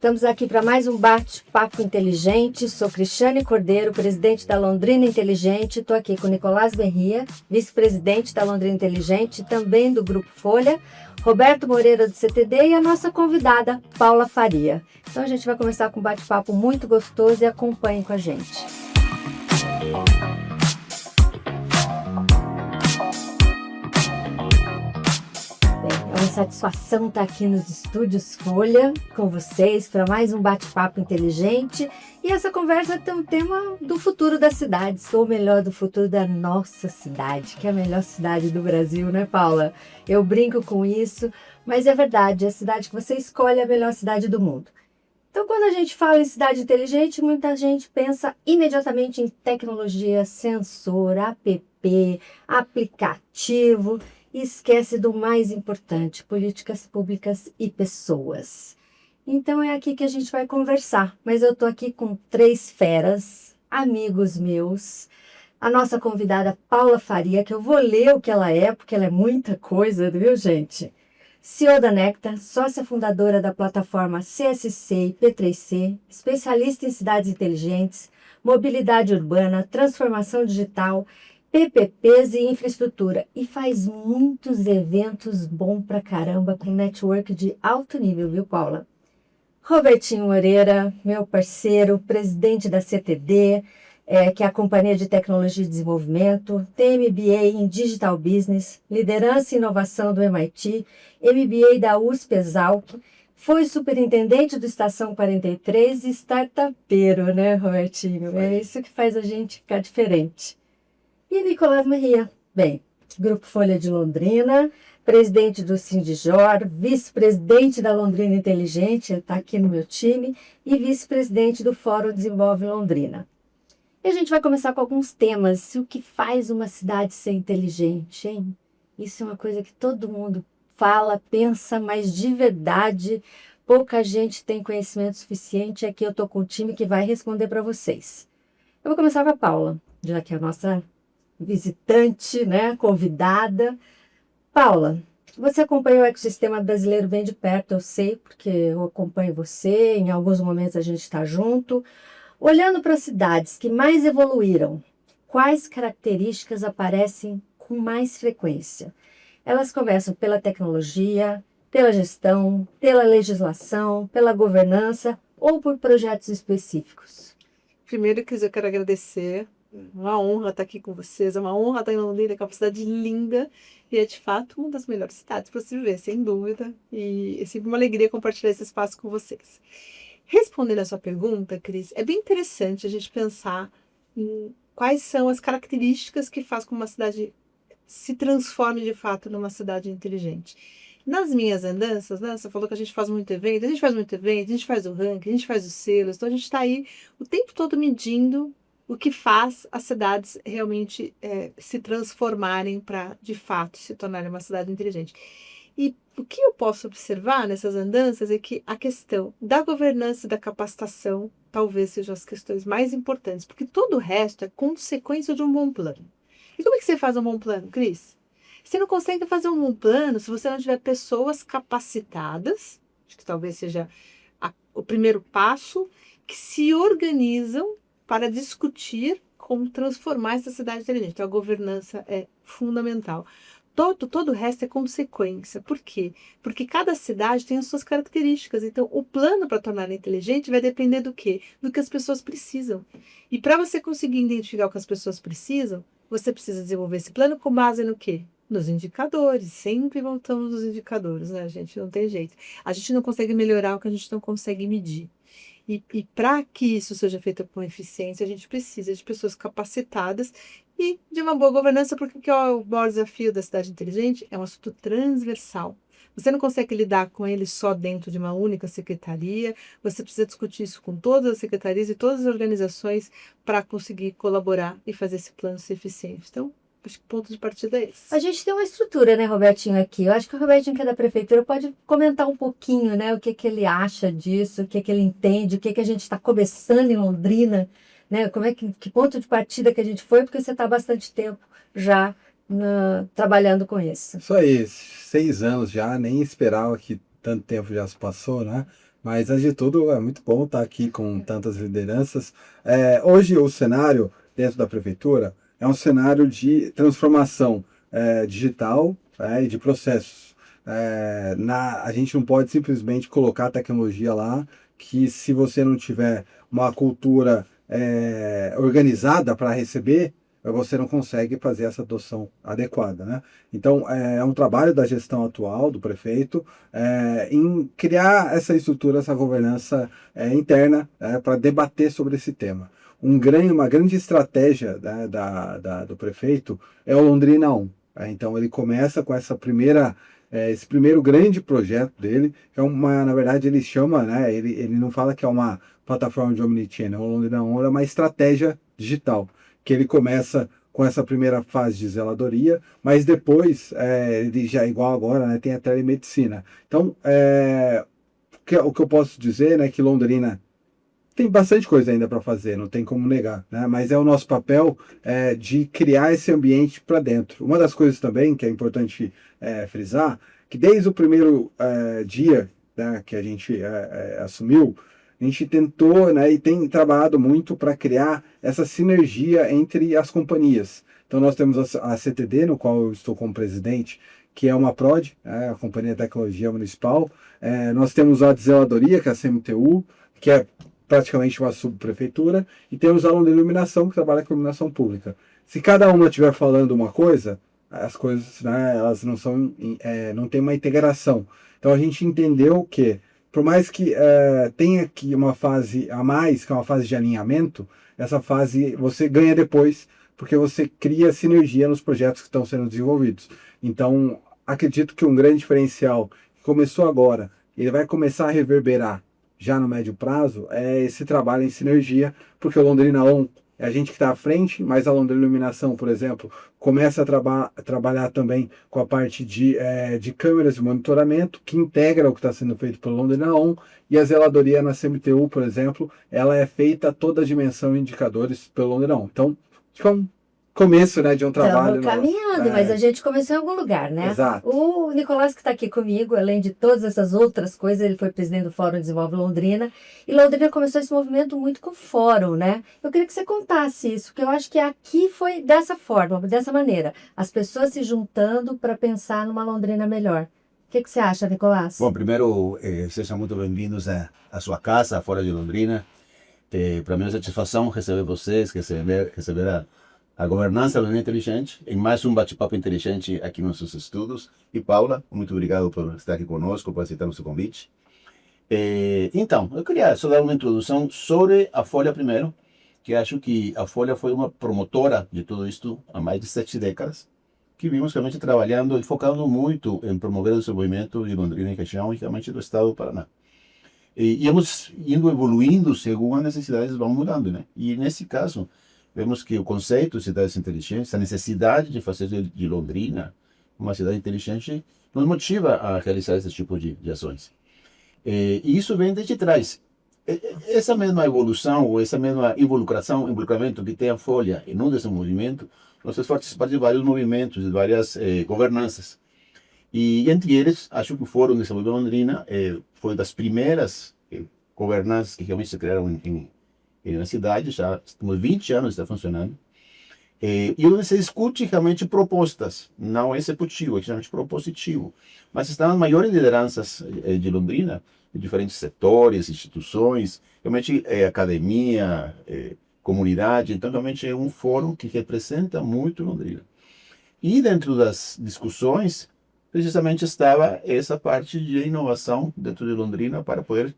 Estamos aqui para mais um bate-papo inteligente. Sou Cristiane Cordeiro, presidente da Londrina Inteligente. Estou aqui com Nicolás Berria, vice-presidente da Londrina Inteligente, também do Grupo Folha, Roberto Moreira do CTD e a nossa convidada, Paula Faria. Então a gente vai começar com um bate-papo muito gostoso e acompanhem com a gente. É uma satisfação estar aqui nos estúdios Folha com vocês para mais um bate-papo inteligente. E essa conversa tem um tema do futuro das cidades, ou melhor, do futuro da nossa cidade, que é a melhor cidade do Brasil, né, Paula? Eu brinco com isso, mas é verdade, a cidade que você escolhe é a melhor cidade do mundo. Então, quando a gente fala em cidade inteligente, muita gente pensa imediatamente em tecnologia, sensor, app, aplicativo, e esquece do mais importante, políticas públicas e pessoas. Então é aqui que a gente vai conversar, mas eu estou aqui com 3 feras, amigos meus, a nossa convidada Paula Faria, que eu vou ler o que ela é, porque ela é muita coisa, viu, gente? CEO da Necta, sócia fundadora da plataforma CSC e P3C, especialista em cidades inteligentes, mobilidade urbana, transformação digital, PPPs e infraestrutura, e faz muitos eventos bons pra caramba com network de alto nível, viu, Paula? Robertinho Moreira, meu parceiro, presidente da CTD, que é a Companhia de Tecnologia e Desenvolvimento, tem MBA em Digital Business, Liderança e Inovação do MIT, MBA da USP Exalc, foi superintendente do Estação 43 e startupeiro, né, Robertinho? É isso que faz a gente ficar diferente. E Nicolás Berria, bem, Grupo Folha de Londrina, presidente do Sindijor, vice-presidente da Londrina Inteligente, está aqui no meu time, e vice-presidente do Fórum Desenvolve Londrina. E a gente vai começar com alguns temas. O que faz uma cidade ser inteligente, hein? Isso é uma coisa que todo mundo fala, pensa, mas de verdade pouca gente tem conhecimento suficiente. Aqui eu estou com um time que vai responder para vocês. Eu vou começar com a Paula, já que é a nossa visitante, né, convidada. Paula, você acompanha o ecossistema brasileiro bem de perto, eu sei, porque eu acompanho você, em alguns momentos a gente está junto. Olhando para as cidades que mais evoluíram, quais características aparecem com mais frequência? Elas começam pela tecnologia, pela gestão, pela legislação, pela governança ou por projetos específicos? Primeiro, Cris, eu quero agradecer. Uma honra estar aqui com vocês, é uma honra estar em Londrina, que é uma cidade linda e é de fato uma das melhores cidades para se viver, sem dúvida. E é sempre uma alegria compartilhar esse espaço com vocês. Respondendo a sua pergunta, Cris, é bem interessante a gente pensar em quais são as características que fazem com que uma cidade se transforme de fato numa cidade inteligente. Nas minhas andanças, né, você falou que a gente faz muito evento, a gente faz o ranking, a gente faz os selos, então a gente está aí o tempo todo medindo o que faz as cidades realmente se transformarem para, de fato, se tornarem uma cidade inteligente. E o que eu posso observar nessas andanças é que a questão da governança e da capacitação talvez sejam as questões mais importantes, porque todo o resto é consequência de um bom plano. E como é que você faz um bom plano, Cris? Você não consegue fazer um bom plano se você não tiver pessoas capacitadas, acho que talvez seja o primeiro passo, que se organizam para discutir como transformar essa cidade inteligente. Então, a governança é fundamental. Todo o resto é consequência. Por quê? Porque cada cidade tem as suas características. Então, o plano para tornar ela inteligente vai depender do quê? Do que as pessoas precisam. E para você conseguir identificar o que as pessoas precisam, você precisa desenvolver esse plano com base no quê? Nos indicadores. Sempre voltamos nos indicadores, né, gente? Não tem jeito. A gente não consegue melhorar o que a gente não consegue medir. E para que isso seja feito com eficiência, a gente precisa de pessoas capacitadas e de uma boa governança, porque o que é o maior desafio da cidade inteligente é um assunto transversal. Você não consegue lidar com ele só dentro de uma única secretaria, você precisa discutir isso com todas as secretarias e todas as organizações para conseguir colaborar e fazer esse plano ser eficiente. Então, acho que o ponto de partida é esse. A gente tem uma estrutura, né, Robertinho, aqui. Eu acho que o Robertinho, que é da prefeitura, pode comentar um pouquinho, né, o que ele acha disso, o que ele entende, o que a gente está começando em Londrina, né, que ponto de partida que a gente foi, porque você está há bastante tempo já trabalhando com isso. Isso aí, 6 anos já, nem esperava que tanto tempo já se passou, né? Mas, antes de tudo, é muito bom estar aqui com tantas lideranças. Hoje, o cenário dentro da prefeitura é um cenário de transformação digital e de processos. A gente não pode simplesmente colocar a tecnologia lá, que se você não tiver uma cultura organizada para receber, você não consegue fazer essa adoção adequada, né? Então, é um trabalho da gestão atual, do prefeito, em criar essa estrutura, essa governança interna para debater sobre esse tema. Uma grande estratégia, né, do prefeito é o Londrina 1. Então, ele começa com esse primeiro grande projeto dele, que na verdade, ele chama, né, ele não fala que é uma plataforma de omnichannel, o Londrina 1 é uma estratégia digital, que ele começa com essa primeira fase de zeladoria, mas depois, ele já igual agora, né, tem a telemedicina. Então, o que eu posso dizer, né, que Londrina tem bastante coisa ainda para fazer, não tem como negar, né? Mas é o nosso papel de criar esse ambiente para dentro. Uma das coisas também que é importante frisar, que desde o primeiro dia, né, que a gente assumiu, a gente tentou, né, e tem trabalhado muito para criar essa sinergia entre as companhias. Então nós temos a CTD, no qual eu estou como presidente, que é uma PROD, a Companhia de Tecnologia Municipal. Nós temos a Zeladoria, que é a CMTU, que é praticamente uma subprefeitura, e temos a Londrina Iluminação, que trabalha com iluminação pública. Se cada uma estiver falando uma coisa, as coisas, né, elas não são, não tem uma integração. Então a gente entendeu que, por mais que tenha aqui uma fase a mais, que é uma fase de alinhamento, essa fase você ganha depois, porque você cria sinergia nos projetos que estão sendo desenvolvidos. Então, acredito que um grande diferencial que começou agora, ele vai começar a reverberar já no médio prazo, é esse trabalho em sinergia, porque o Londrina On é a gente que está à frente, mas a Londrina Iluminação, por exemplo, começa a trabalhar também com a parte de câmeras de monitoramento, que integra o que está sendo feito pelo Londrina On, e a zeladoria na CMTU, por exemplo, ela é feita toda a dimensão e indicadores pelo Londrina On. Então, acho que é um começo, né, de um trabalho Estamos caminhando, mas a gente começou em algum lugar, né? Exato. O Nicolás, que está aqui comigo, além de todas essas outras coisas, ele foi presidente do Fórum Desenvolve Londrina, e Londrina começou esse movimento muito com o Fórum, né? Eu queria que você contasse isso, porque eu acho que aqui foi dessa forma, dessa maneira, as pessoas se juntando para pensar numa Londrina melhor. O que você acha, Nicolás? Bom, primeiro, sejam muito bem-vindos à sua casa, fora de Londrina. Para mim é uma satisfação receber vocês, receber a governança da Londrina Inteligente, em mais um bate-papo inteligente aqui nos nossos estudos. E Paula, muito obrigado por estar aqui conosco, por aceitar nosso convite. Então, eu queria só dar uma introdução sobre a Folha primeiro, que acho que a Folha foi uma promotora de tudo isto há mais de 7 décadas, que vimos realmente trabalhando e focando muito em promover o desenvolvimento de Londrina e região, e realmente do estado do Paraná. E íamos indo evoluindo segundo as necessidades vão mudando, né? E nesse caso, vemos que o conceito de cidades inteligentes, a necessidade de fazer de Londrina uma cidade inteligente, nos motiva a realizar esse tipo de ações. E isso vem desde trás. Essa mesma evolução, ou essa mesma involucramento que tem a Folha em um desenvolvimento, nós faz participar de vários movimentos, de várias governanças. E entre eles, acho que o Fórum de Desenvolvimento Londrina foi das primeiras governanças que realmente se criaram na cidade, já temos 20 anos está funcionando, e onde se discute realmente propostas, não executivo, é realmente propositivo, mas estão as maiores lideranças de Londrina, de diferentes setores, instituições, realmente academia, comunidade, então realmente é um fórum que representa muito Londrina. E dentro das discussões, precisamente estava essa parte de inovação dentro de Londrina para poder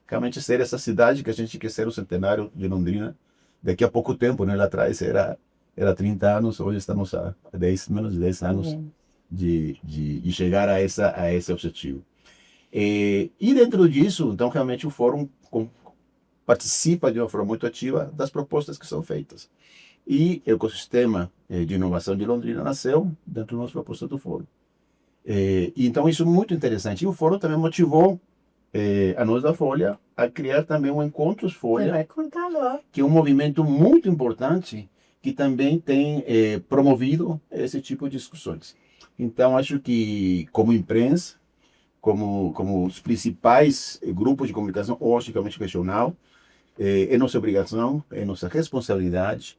realmente ser essa cidade que a gente quer ser, o centenário de Londrina. Daqui a pouco tempo, né? Lá atrás era 30 anos, hoje estamos a menos de 10 anos de chegar a esse objetivo. E dentro disso, então, realmente o fórum participa de uma forma muito ativa das propostas que são feitas. E o ecossistema de inovação de Londrina nasceu dentro da nossa proposta do fórum. Então, isso é muito interessante. E o fórum também motivou a nós da Folha a criar também o Encontros Folha, Vai contar logo. que é um movimento muito importante que também tem promovido esse tipo de discussões. Então, acho que como imprensa, como os principais grupos de comunicação, logicamente regional, é nossa obrigação, é nossa responsabilidade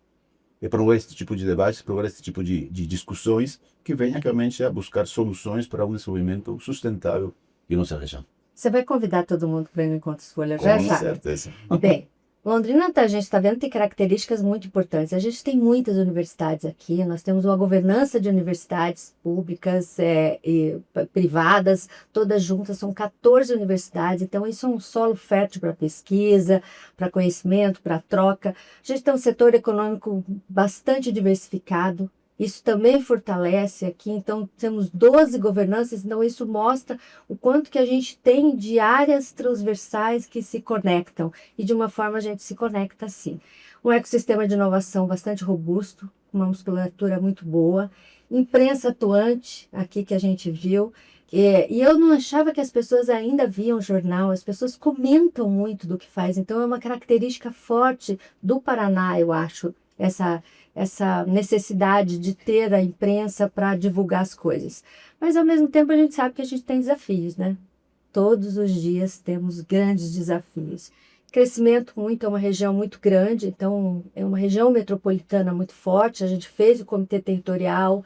promover esse tipo de debates, promover esse tipo de discussões que venham realmente a buscar soluções para um desenvolvimento sustentável de nossa região. Você vai convidar todo mundo para ir no Encontros Folha, já Com sabe? certeza. Bem, Londrina, a gente está vendo, tem características muito importantes. A gente tem muitas universidades aqui, nós temos uma governança de universidades públicas e privadas, todas juntas, são 14 universidades, então isso é um solo fértil para pesquisa, para conhecimento, para troca. A gente tem um setor econômico bastante diversificado, isso também fortalece aqui, então temos 12 governanças, então isso mostra o quanto que a gente tem de áreas transversais que se conectam, e de uma forma a gente se conecta assim. Um ecossistema de inovação bastante robusto, uma musculatura muito boa, imprensa atuante, aqui que a gente viu, e eu não achava que as pessoas ainda viam jornal, as pessoas comentam muito do que faz, então é uma característica forte do Paraná, eu acho, essa necessidade de ter a imprensa para divulgar as coisas. Mas, ao mesmo tempo, a gente sabe que a gente tem desafios, né? Todos os dias temos grandes desafios. Crescimento muito, é uma região muito grande, então é uma região metropolitana muito forte. A gente fez o comitê territorial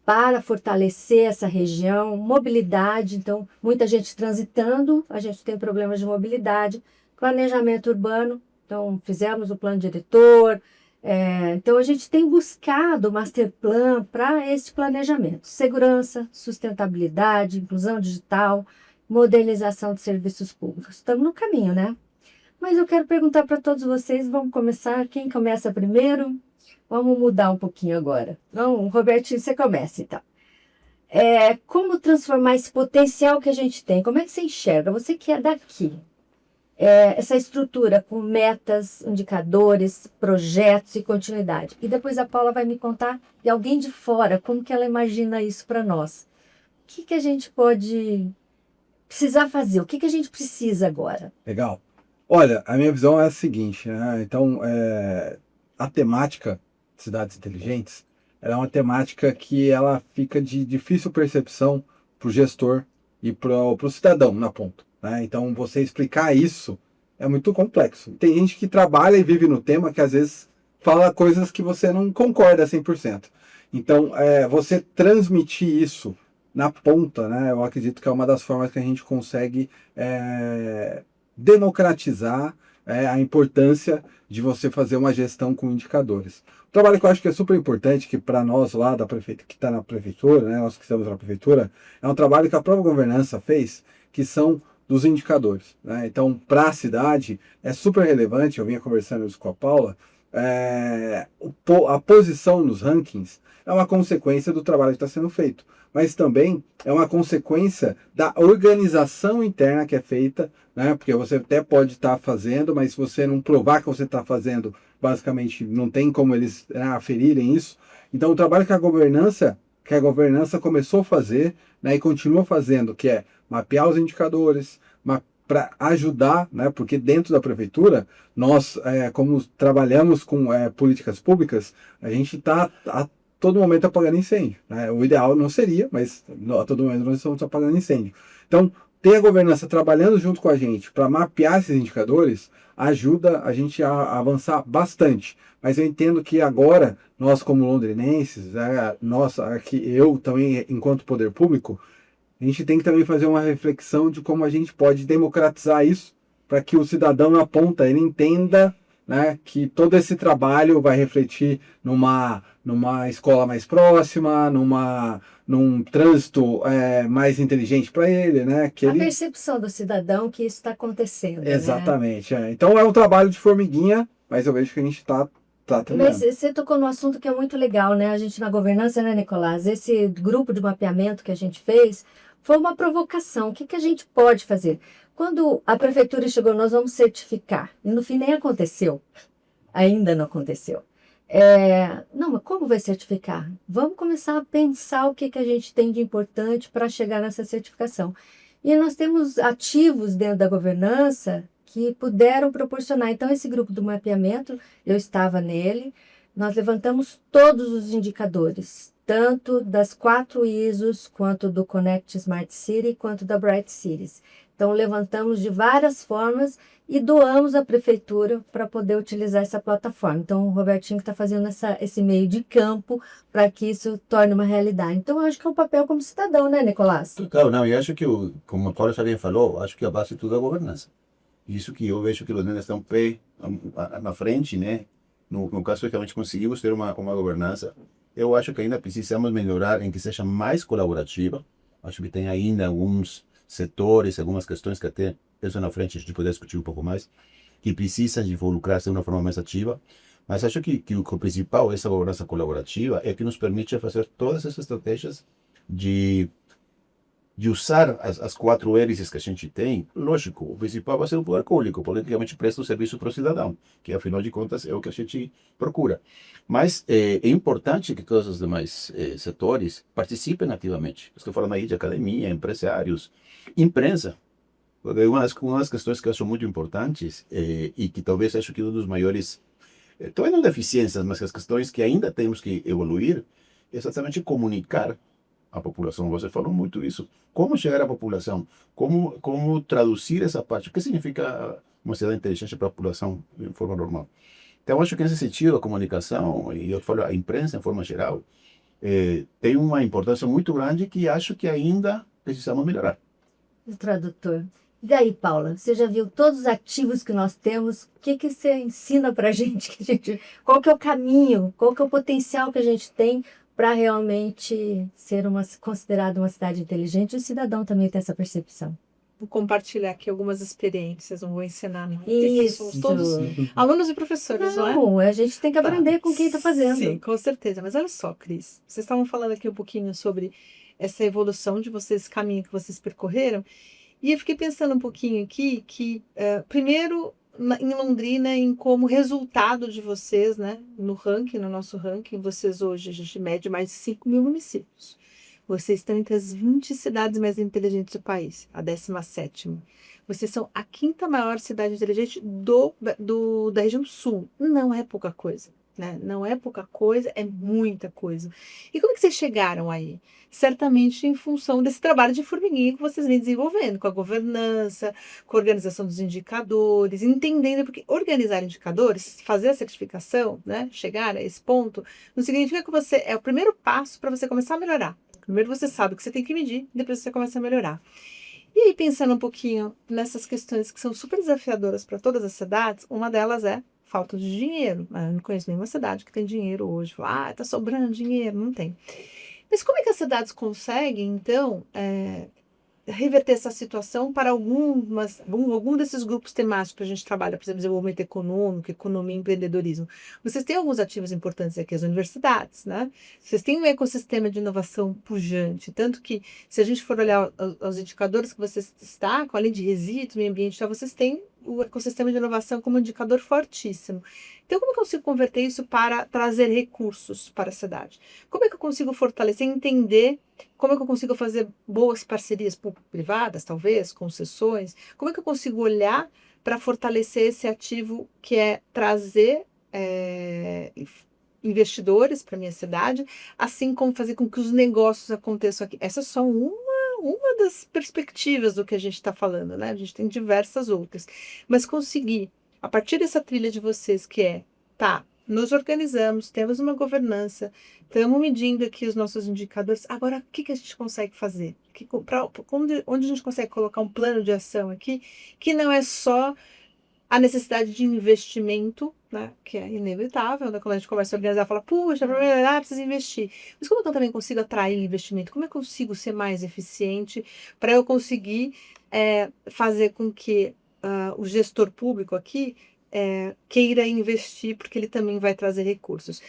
para fortalecer essa região, mobilidade, então muita gente transitando, a gente tem problemas de mobilidade, planejamento urbano, então fizemos o plano diretor. Então, a gente tem buscado o master plan para esse planejamento. Segurança, sustentabilidade, inclusão digital, modernização de serviços públicos. Estamos no caminho, né? Mas eu quero perguntar para todos vocês, vamos começar? Quem começa primeiro? Vamos mudar um pouquinho agora. Então, Robertinho, você começa, então. Como transformar esse potencial que a gente tem? Como é que você enxerga? Você que é daqui. Essa estrutura com metas, indicadores, projetos e continuidade. E depois a Paula vai me contar de alguém de fora, como que ela imagina isso para nós. O que a gente pode precisar fazer? O que a gente precisa agora? Legal. Olha, a minha visão é a seguinte, né? Então, a temática de cidades inteligentes, ela é uma temática que ela fica de difícil percepção para o gestor e para o cidadão na ponta. Né? Então, você explicar isso é muito complexo. Tem gente que trabalha e vive no tema que às vezes fala coisas que você não concorda 100%. Então, você transmitir isso na ponta, né? Eu acredito que é uma das formas que a gente consegue democratizar a importância de você fazer uma gestão com indicadores. O trabalho que eu acho que é super importante, que para nós lá da prefeitura, que está na prefeitura, né, nós que estamos na prefeitura, é um trabalho que a própria governança fez, que são dos indicadores. Né? Então, para a cidade, é super relevante, eu vinha conversando isso com a Paula, a posição nos rankings é uma consequência do trabalho que está sendo feito, mas também é uma consequência da organização interna que é feita, né? Porque você até pode estar fazendo, mas se você não provar que você está fazendo, basicamente não tem como eles aferirem isso. Então, o trabalho que a governança começou a fazer, né, e continua fazendo, que é mapear os indicadores, para ajudar, né, porque dentro da prefeitura, nós, como trabalhamos com políticas públicas, a gente está a todo momento apagando incêndio. Né? O ideal não seria, mas a todo momento nós estamos apagando incêndio. Então, ter a governança trabalhando junto com a gente para mapear esses indicadores ajuda a gente a avançar bastante. Mas eu entendo que agora, nós como londrinenses, eu também, enquanto poder público, a gente tem que também fazer uma reflexão de como a gente pode democratizar isso para que o cidadão na ponta ele entenda, né, que todo esse trabalho vai refletir numa escola mais próxima, num trânsito mais inteligente para ele, né? A percepção do cidadão que isso está acontecendo. Exatamente. Né? Então é um trabalho de formiguinha, mas eu vejo que a gente está Mas você tocou no assunto que é muito legal, né? A gente na governança, né, Nicolás? Esse grupo de mapeamento que a gente fez foi uma provocação. O que a gente pode fazer? Quando a prefeitura chegou, nós vamos certificar. E no fim nem aconteceu. Ainda não aconteceu. Não, mas como vai certificar? Vamos começar a pensar o que a gente tem de importante para chegar nessa certificação. E nós temos ativos dentro da governança que puderam proporcionar. Então, esse grupo do mapeamento, eu estava nele, nós levantamos todos os indicadores, tanto das 4 ISOs, quanto do Connect Smart City, quanto da Bright Cities. Então, levantamos de várias formas e doamos à prefeitura para poder utilizar essa plataforma. Então, o Robertinho está fazendo esse meio de campo para que isso torne uma realidade. Então, eu acho que é um papel como cidadão, né, Nicolás? Total, não, eu acho que, como a Paula já bem falou, acho que a base de tudo é a governança. Isso que eu vejo que os Londrina estão pé na frente, né? No caso que realmente conseguimos ter uma governança, eu acho que ainda precisamos melhorar em que seja mais colaborativa. Acho que tem ainda alguns setores, algumas questões que até penso na frente a gente poder discutir um pouco mais, que precisam de involucrar-se de uma forma mais ativa. Mas acho que o principal dessa governança colaborativa é que nos permite fazer todas essas estratégias de usar as 4 hélices que a gente tem. Lógico, o principal vai ser o poder público, politicamente presta o serviço para o cidadão, que afinal de contas é o que a gente procura. Mas é importante que todos os demais setores participem ativamente. Estou falando aí de academia, empresários, imprensa. Porque uma das questões que eu acho muito importantes e que talvez acho que um dos maiores, talvez não deficiências, mas as questões que ainda temos que evoluir, é exatamente comunicar a população. Você falou muito isso. Como chegar à população? Como traduzir essa parte? O que significa uma cidade inteligente para a população de forma normal? Então, acho que nesse sentido, a comunicação, e eu falo a imprensa em forma geral, tem uma importância muito grande que acho que ainda precisamos melhorar. O tradutor. E daí, Paula, você já viu todos os ativos que nós temos? O que você ensina para a gente? Qual que é o caminho? Qual que é o potencial que a gente tem para realmente ser considerada uma cidade inteligente? E o cidadão também tem essa percepção. Vou compartilhar aqui algumas experiências, não vou ensinar, não. Isso. Somos todos alunos e professores, não é? Não, a gente tem que aprender com quem está fazendo. Sim, com certeza. Mas olha só, Cris, vocês estavam falando aqui um pouquinho sobre essa evolução de vocês, esse caminho que vocês percorreram, e eu fiquei pensando um pouquinho aqui que, primeiro, em Londrina, em como resultado de vocês, né, no ranking, no nosso ranking, vocês hoje, a gente mede mais de 5 mil municípios. Vocês estão entre as 20 cidades mais inteligentes do país, a 17ª. Vocês são a 5ª maior cidade inteligente da região sul. Não é pouca coisa, né? Não é pouca coisa, é muita coisa. E como é que vocês chegaram aí? Certamente em função desse trabalho de formiguinha que vocês vêm desenvolvendo, com a governança, com a organização dos indicadores, entendendo, porque organizar indicadores, fazer a certificação, né, chegar a esse ponto, não significa que você é o primeiro passo para você começar a melhorar. Primeiro você sabe o que você tem que medir, depois você começa a melhorar. E aí, pensando um pouquinho nessas questões que são super desafiadoras para todas as cidades, uma delas é falta de dinheiro. Eu não conheço nenhuma cidade que tem dinheiro hoje. Tá sobrando dinheiro. Não tem. Mas como é que as cidades conseguem, então, reverter essa situação para algum desses grupos temáticos que a gente trabalha, por exemplo, desenvolvimento econômico, economia e empreendedorismo? Vocês têm alguns ativos importantes aqui, as universidades, né? Vocês têm um ecossistema de inovação pujante, tanto que, se a gente for olhar os indicadores que vocês destacam, além de resíduos, meio ambiente, vocês têm o ecossistema de inovação como um indicador fortíssimo. Então, como é que eu consigo converter isso para trazer recursos para a cidade? Como é que eu consigo fortalecer, entender como é que eu consigo fazer boas parcerias público-privadas, talvez, concessões? Como é que eu consigo olhar para fortalecer esse ativo que é trazer investidores para a minha cidade, assim como fazer com que os negócios aconteçam aqui? Essa é só uma das perspectivas do que a gente está falando, né? A gente tem diversas outras. Mas conseguir, a partir dessa trilha de vocês, que é, nos organizamos, temos uma governança, estamos medindo aqui os nossos indicadores, agora o que a gente consegue fazer? Onde a gente consegue colocar um plano de ação aqui, que não é só a necessidade de investimento, né, que é inevitável, né, quando a gente começa a organizar, fala, puxa, para melhorar, precisa investir. Mas como eu também consigo atrair investimento? Como eu consigo ser mais eficiente para eu conseguir fazer com que o gestor público aqui queira investir, porque ele também vai trazer recursos?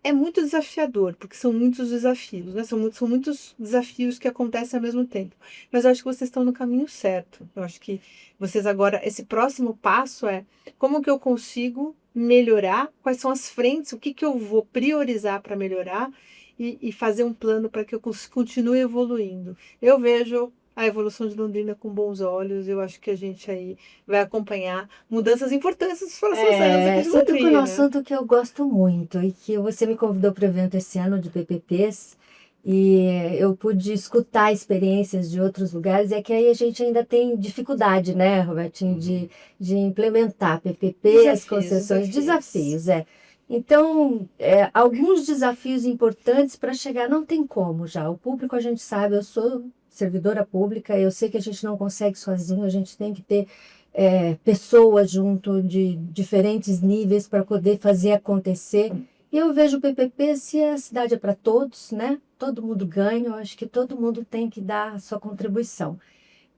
É muito desafiador, porque são muitos desafios, né? São muitos desafios que acontecem ao mesmo tempo. Mas eu acho que vocês estão no caminho certo. Eu acho que vocês agora, esse próximo passo é como que eu consigo melhorar, quais são as frentes, o que eu vou priorizar para melhorar e fazer um plano para que eu continue evoluindo. Eu vejo a evolução de Londrina com bons olhos. Eu acho que a gente aí vai acompanhar mudanças importantes nos próximos anos aqui de Você tocou Londrina. num assunto que eu gosto muito e que você me convidou para o evento esse ano de PPPs e eu pude escutar experiências de outros lugares, é que aí a gente ainda tem dificuldade, né, Robertinho, de implementar PPP, as concessões, desafios, Então, alguns desafios importantes para chegar, não tem como já. O público, a gente sabe, eu sou servidora pública, eu sei que a gente não consegue sozinho, a gente tem que ter pessoas junto de diferentes níveis para poder fazer acontecer. E eu vejo o PPP, se a cidade é para todos, né? Todo mundo ganha, eu acho que todo mundo tem que dar a sua contribuição.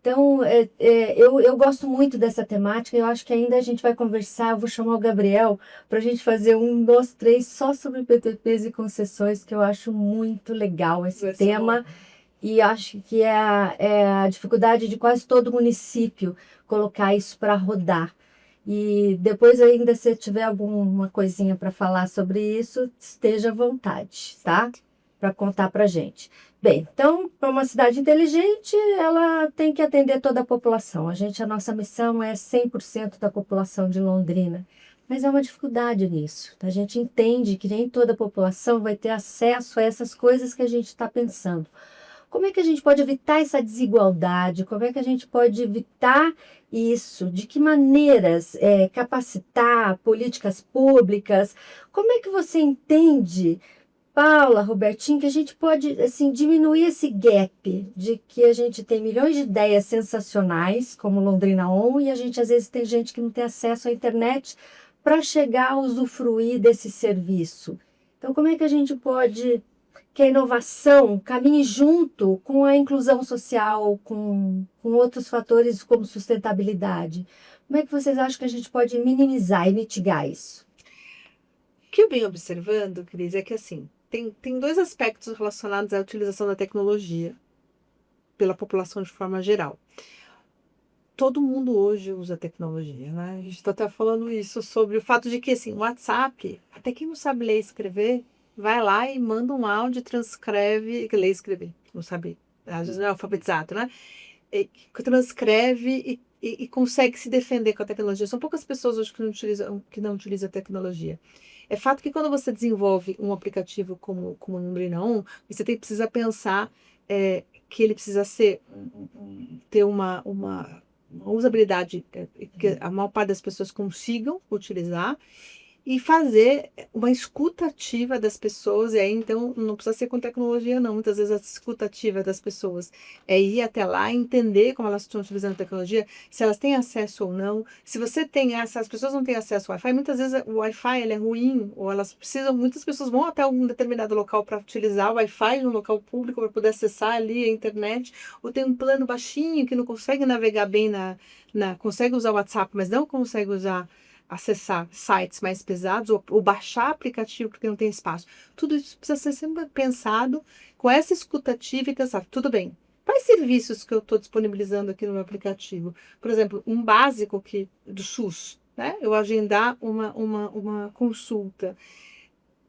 Então, eu gosto muito dessa temática, eu acho que ainda a gente vai conversar, eu vou chamar o Gabriel para a gente fazer 1, 2, 3 só sobre PPPs e concessões, que eu acho muito legal esse tema. E acho que é a dificuldade de quase todo município colocar isso para rodar. E depois ainda, se tiver alguma coisinha para falar sobre isso, esteja à vontade, tá? Para contar para gente. Bem, então, para uma cidade inteligente, ela tem que atender toda a população. A nossa missão é 100% da população de Londrina. Mas é uma dificuldade nisso. A gente entende que nem toda a população vai ter acesso a essas coisas que a gente está pensando. Como é que a gente pode evitar essa desigualdade? Como é que a gente pode evitar isso? De que maneiras capacitar políticas públicas? Como é que você entende, Paula, Robertinho, que a gente pode assim, diminuir esse gap de que a gente tem milhões de ideias sensacionais, como Londrina On, e a gente às vezes tem gente que não tem acesso à internet para chegar a usufruir desse serviço. Então, como é que a gente pode que a inovação caminhe junto com a inclusão social, com outros fatores como sustentabilidade? Como é que vocês acham que a gente pode minimizar e mitigar isso? O que eu venho observando, Cris, é que assim, tem 2 aspectos relacionados à utilização da tecnologia pela população de forma geral. Todo mundo hoje usa tecnologia, né? A gente está até falando isso sobre o fato de que, assim, o WhatsApp, até quem não sabe ler e escrever, vai lá e manda um áudio, transcreve, ler e escrever, não sabe, às vezes não é alfabetizado, né? Transcreve e consegue se defender com a tecnologia. São poucas pessoas hoje que não utilizam a tecnologia. É fato que quando você desenvolve um aplicativo como o Londrina On, você precisa pensar que ele precisa ter uma usabilidade que a maior parte das pessoas consigam utilizar e fazer uma escuta ativa das pessoas, e aí então não precisa ser com tecnologia não, muitas vezes a escuta ativa das pessoas é ir até lá, entender como elas estão utilizando a tecnologia, se elas têm acesso ou não, se as pessoas não têm acesso ao Wi-Fi, muitas vezes o Wi-Fi ele é ruim, ou muitas pessoas vão até algum determinado local para utilizar o Wi-Fi no local público para poder acessar ali a internet, ou tem um plano baixinho que não consegue navegar bem consegue usar o WhatsApp, mas não consegue acessar sites mais pesados ou baixar aplicativo porque não tem espaço. Tudo isso precisa ser sempre pensado com essa escutativa e pensar, tudo bem, quais serviços que eu estou disponibilizando aqui no meu aplicativo? Por exemplo, um básico do SUS, né? Eu agendar uma consulta.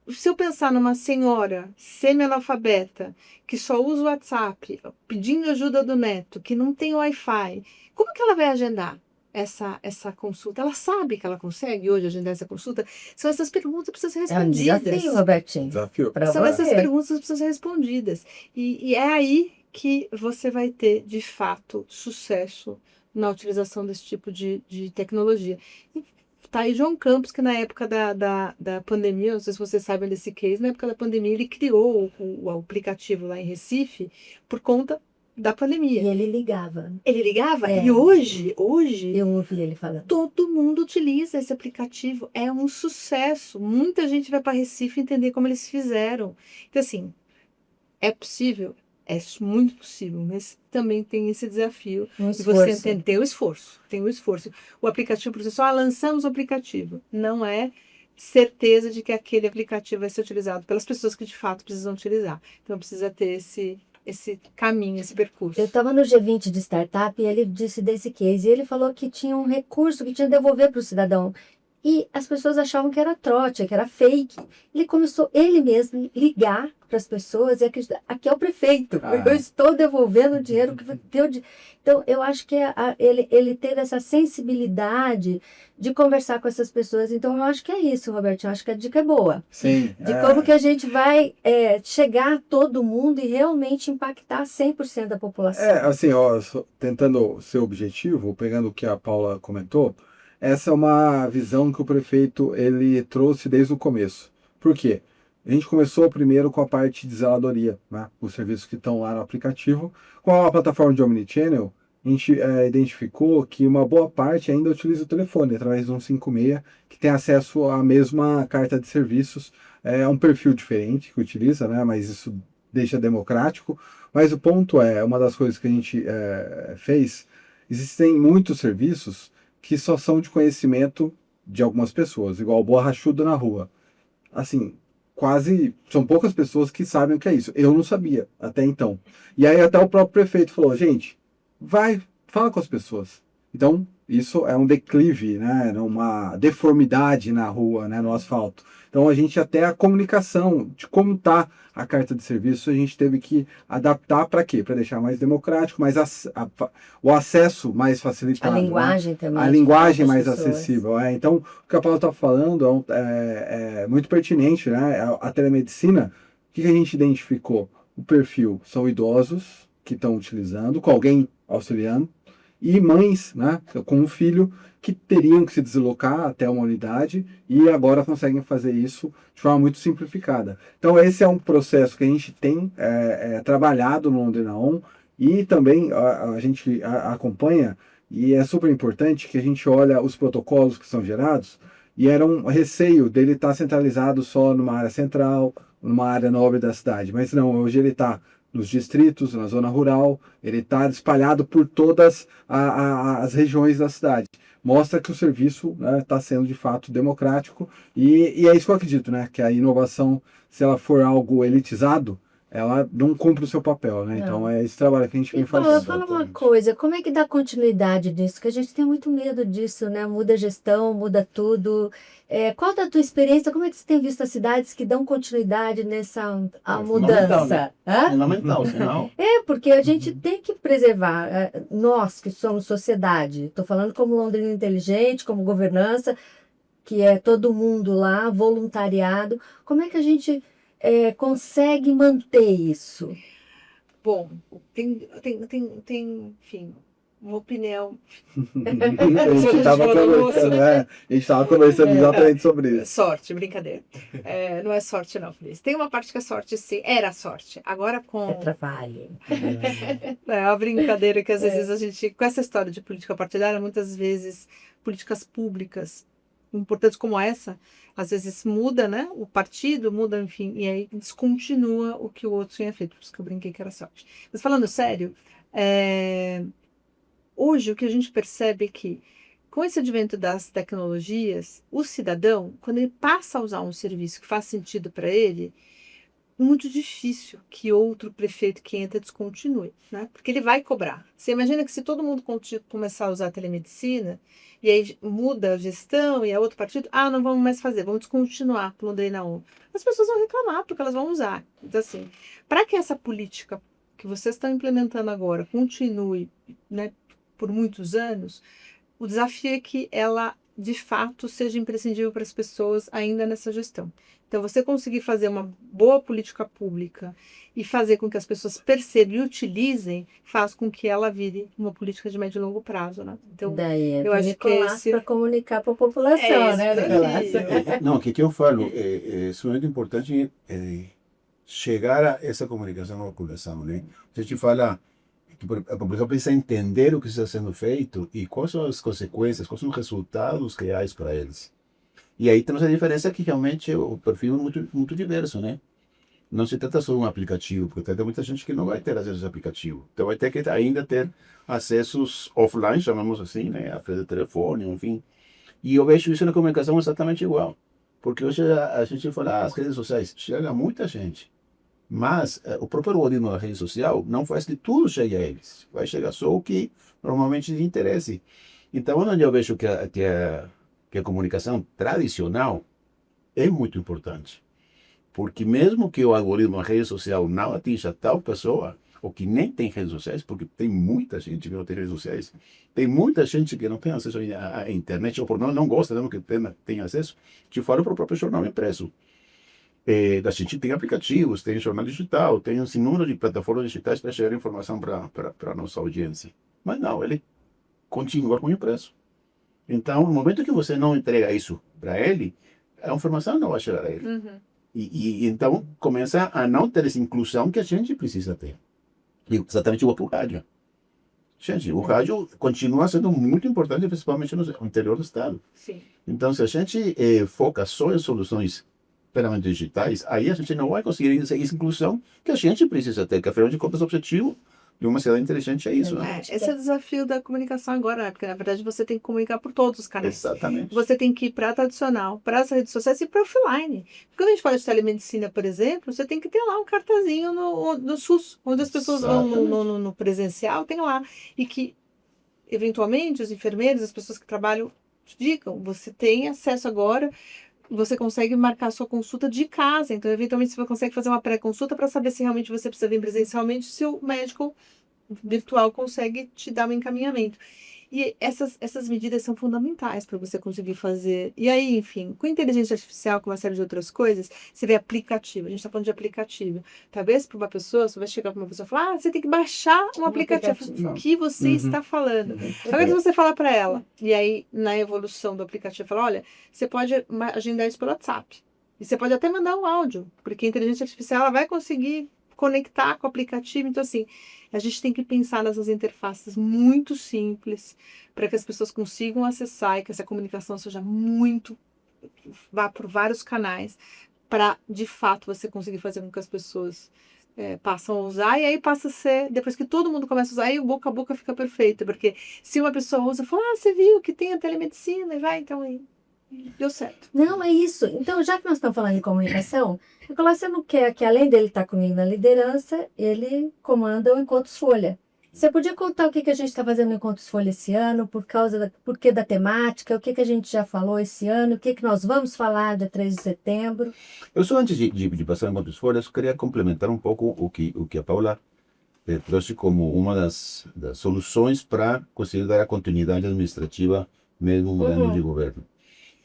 Se eu pensar numa senhora semi-analfabeta que só usa o WhatsApp, pedindo ajuda do neto, que não tem Wi-Fi, como que ela vai agendar essa consulta? Ela sabe que ela consegue hoje agendar essa consulta? São essas perguntas que precisam ser respondidas. É um desafio, Robertinho. Desafio. São essas perguntas que precisam ser respondidas. E é aí que você vai ter, de fato, sucesso na utilização desse tipo de tecnologia. E tá aí João Campos, que na época da pandemia, não sei se vocês sabem desse case, na época da pandemia ele criou o aplicativo lá em Recife por conta da pandemia. E ele ligava. Ele ligava? E hoje eu ouvi ele falando. Todo mundo utiliza esse aplicativo. É um sucesso. Muita gente vai para Recife entender como eles fizeram. Então, assim, é possível? É muito possível, mas também tem esse desafio. E você tem o esforço. Tem o esforço. O aplicativo, por exemplo, lançamos o aplicativo. Não é certeza de que aquele aplicativo vai ser utilizado pelas pessoas que de fato precisam utilizar. Então, precisa ter esse caminho, esse percurso. Eu estava no G20 de startup e ele disse desse case. E ele falou que tinha um recurso que tinha que devolver para o cidadão. e as pessoas achavam que era trote, que era fake. Ele começou ele mesmo ligar para as pessoas e acreditar, aqui é o prefeito, eu estou devolvendo o dinheiro que deu de... Então, eu acho que ele teve essa sensibilidade de conversar com essas pessoas. Então, eu acho que é isso, Roberto. Eu acho que a dica é boa. Sim. De como que a gente vai chegar a todo mundo e realmente impactar 100% da população. Assim, ó, tentando ser objetivo, pegando o que a Paula comentou, essa é uma visão que o prefeito ele trouxe desde o começo. Por quê? A gente começou primeiro com a parte de zeladoria, né? Os serviços que estão lá no aplicativo. Com a plataforma de Omnichannel, a gente identificou que uma boa parte ainda utiliza o telefone, através do 156, que tem acesso à mesma carta de serviços. É um perfil diferente que utiliza, né? Mas isso deixa democrático. Mas o ponto uma das coisas que a gente fez, existem muitos serviços que só são de conhecimento de algumas pessoas, igual o borrachudo na rua. Assim, são poucas pessoas que sabem o que é isso. Eu não sabia até então. E aí até o próprio prefeito falou, gente, fala com as pessoas. Então, isso é um declive, né, uma deformidade na rua, né, no asfalto. Então, até a comunicação de como está a carta de serviço, a gente teve que adaptar para quê? Para deixar mais democrático, o acesso mais facilitado. A linguagem também. A linguagem mais acessível. Então, o que a Paula está falando é muito pertinente, né? A telemedicina, o que a gente identificou? O perfil são idosos que estão utilizando, com alguém auxiliando, e mães, né, com um filho que teriam que se deslocar até uma unidade e agora conseguem fazer isso de forma muito simplificada. Então esse é um processo que a gente tem trabalhado no Londrina On e também a gente acompanha, e é super importante que a gente olha os protocolos que são gerados, e era um receio dele estar centralizado só numa área central, numa área nobre da cidade, mas não, hoje ele está nos distritos, na zona rural, ele está espalhado por todas as regiões da cidade. Mostra que o serviço está sendo de fato democrático e é isso que eu acredito, né? Que a inovação, se ela for algo elitizado, ela não cumpre o seu papel, né? Não. Então é esse trabalho que a gente vem fazendo. Fala uma coisa, como é que dá continuidade nisso? Que a gente tem muito medo disso, né? Muda a gestão, muda tudo. Qual da tua experiência, como é que você tem visto as cidades que dão continuidade nessa mudança? Fundamental, senão... Porque a gente tem que preservar, nós que somos sociedade, estou falando como Londrina Inteligente, como governança, que é todo mundo lá, voluntariado, como é que a gente consegue manter isso? Bom, tem, enfim, uma opinião. A gente estava conversando exatamente sobre isso. Sorte, brincadeira. Não é sorte não, Feliz. Tem uma parte que é sorte, sim. Era sorte. Agora com... É trabalho. É a brincadeira que às vezes a gente... Com essa história de política partidária, muitas vezes políticas públicas importantes como essa, às vezes muda, né? O partido muda, enfim, e aí descontinua o que o outro tinha feito. Por isso que eu brinquei que era sorte. Mas falando sério, hoje o que a gente percebe é que, com esse advento das tecnologias, o cidadão, quando ele passa a usar um serviço que faz sentido para ele, é muito difícil que outro prefeito que entra descontinue, né? Porque ele vai cobrar. Você imagina que se todo mundo começar a usar a telemedicina, e aí muda a gestão e é outro partido, não vamos mais fazer, vamos descontinuar para o Londrina On. As pessoas vão reclamar porque elas vão usar. Então, assim, para que essa política que vocês estão implementando agora continue, né, por muitos anos, o desafio é que ela, de fato, seja imprescindível para as pessoas ainda nessa gestão. Então, você conseguir fazer uma boa política pública e fazer com que as pessoas percebam e utilizem, faz com que ela vire uma política de médio e longo prazo, né? Então, eu acho que é esse... para comunicar para a população, né, Nicolás? Não, o que eu falo é extremamente importante chegar a essa comunicação à população, né? A gente fala que a população precisa entender o que está sendo feito e quais são as consequências, quais são os resultados reais para eles. E aí temos a diferença que realmente o perfil é muito diverso, né? Não se trata só de um aplicativo, porque tem muita gente que não vai ter acesso ao aplicativo. Então vai ter que ainda ter acessos offline, chamamos assim, né? A rede de telefone, enfim. E eu vejo isso na comunicação exatamente igual. Porque hoje a gente fala, as redes sociais chegam a muita gente. Mas o próprio algoritmo da rede social não faz que tudo chegue a eles. Vai chegar só o que normalmente lhe interesse. Então, onde eu vejo que que a comunicação tradicional é muito importante. Porque mesmo que o algoritmo, a rede social, não atinja tal pessoa, ou que nem tem redes sociais, porque tem muita gente que não tem redes sociais, tem muita gente que não tem acesso à internet, ou por não gosta mesmo que tenha acesso, te falo para o próprio jornal impresso. A gente tem aplicativos, tem jornal digital, tem um número de plataformas digitais para chegar informação para a nossa audiência. Mas não, ele continua com o impresso. Então, no momento que você não entrega isso para ele, a informação não vai chegar a ele. E então começa a não ter essa inclusão que a gente precisa ter. E exatamente igual para o rádio. Gente, o rádio continua sendo muito importante, principalmente no interior do estado. Sim. Então, se a gente foca só em soluções puramente digitais, aí a gente não vai conseguir essa inclusão que a gente precisa ter, que afinal de contas o objetivo de uma cidade inteligente é isso, né? Esse é o desafio da comunicação agora, né? Porque na verdade você tem que comunicar por todos os canais. Exatamente. Você tem que ir para a tradicional, para as redes sociais e para offline. Quando a gente fala de telemedicina, por exemplo, você tem que ter lá um cartazinho no SUS, onde as pessoas vão no presencial, tem lá. E que, eventualmente, os enfermeiros, as pessoas que trabalham, digam, você tem acesso agora. Você consegue marcar a sua consulta de casa. Então, eventualmente, você consegue fazer uma pré-consulta para saber se realmente você precisa vir presencialmente, se o médico virtual consegue te dar um encaminhamento. E essas medidas são fundamentais para você conseguir fazer. E aí, enfim, com inteligência artificial, com uma série de outras coisas, você vê aplicativo. A gente está falando de aplicativo. Talvez para uma pessoa, você vai chegar para uma pessoa e falar, você tem que baixar um aplicativo que você está falando. Talvez você fala para ela. E aí, na evolução do aplicativo, fala, olha, você pode agendar isso pelo WhatsApp. E você pode até mandar um áudio, porque a inteligência artificial ela vai conseguir conectar com o aplicativo. Então, assim, a gente tem que pensar nessas interfaces muito simples para que as pessoas consigam acessar e que essa comunicação seja muito... vá por vários canais para, de fato, você conseguir fazer com que as pessoas passam a usar. E aí passa a ser, depois que todo mundo começa a usar, aí o boca a boca fica perfeito. Porque se uma pessoa usa, fala, você viu que tem a telemedicina, e vai, então aí... Deu certo. Não, é isso. Então, já que nós estamos falando de comunicação, Nicolás, você não quer que, além dele estar comigo na liderança, ele comanda o Encontros Folha. Você podia contar o que a gente está fazendo no Encontros Folha esse ano, por que da temática, o que a gente já falou esse ano, o que nós vamos falar dia 3 de setembro? Eu só antes de passar em Encontros Folha, eu queria complementar um pouco o que a Paula trouxe como uma das soluções para conseguir dar a continuidade administrativa mesmo mudando de governo.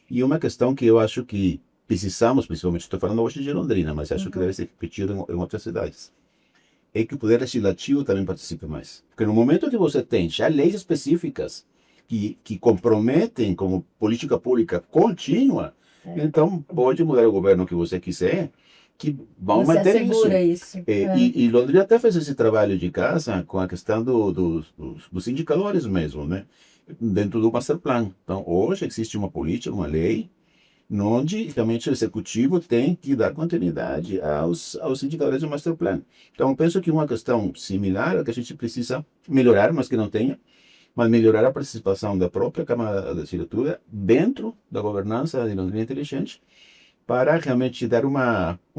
E uma questão que eu acho que precisamos, principalmente, estou falando hoje de Londrina, mas acho que deve ser repetido em outras cidades, é que o Poder Legislativo também participe mais. Porque no momento que você tem já leis específicas que comprometem como política pública contínua, então pode mudar o governo que você quiser, que vão você manter isso. E Londrina até fez esse trabalho de casa com a questão dos indicadores mesmo, né? Dentro do Master Plan. Então, hoje existe uma política, uma lei, onde realmente o executivo tem que dar continuidade aos indicadores do Master Plan. Então, eu penso que uma questão similar é que a gente precisa melhorar, mas que não tenha, mas melhorar a participação da própria Câmara da Legislatura dentro da governança de Londrina Inteligente, para realmente dar um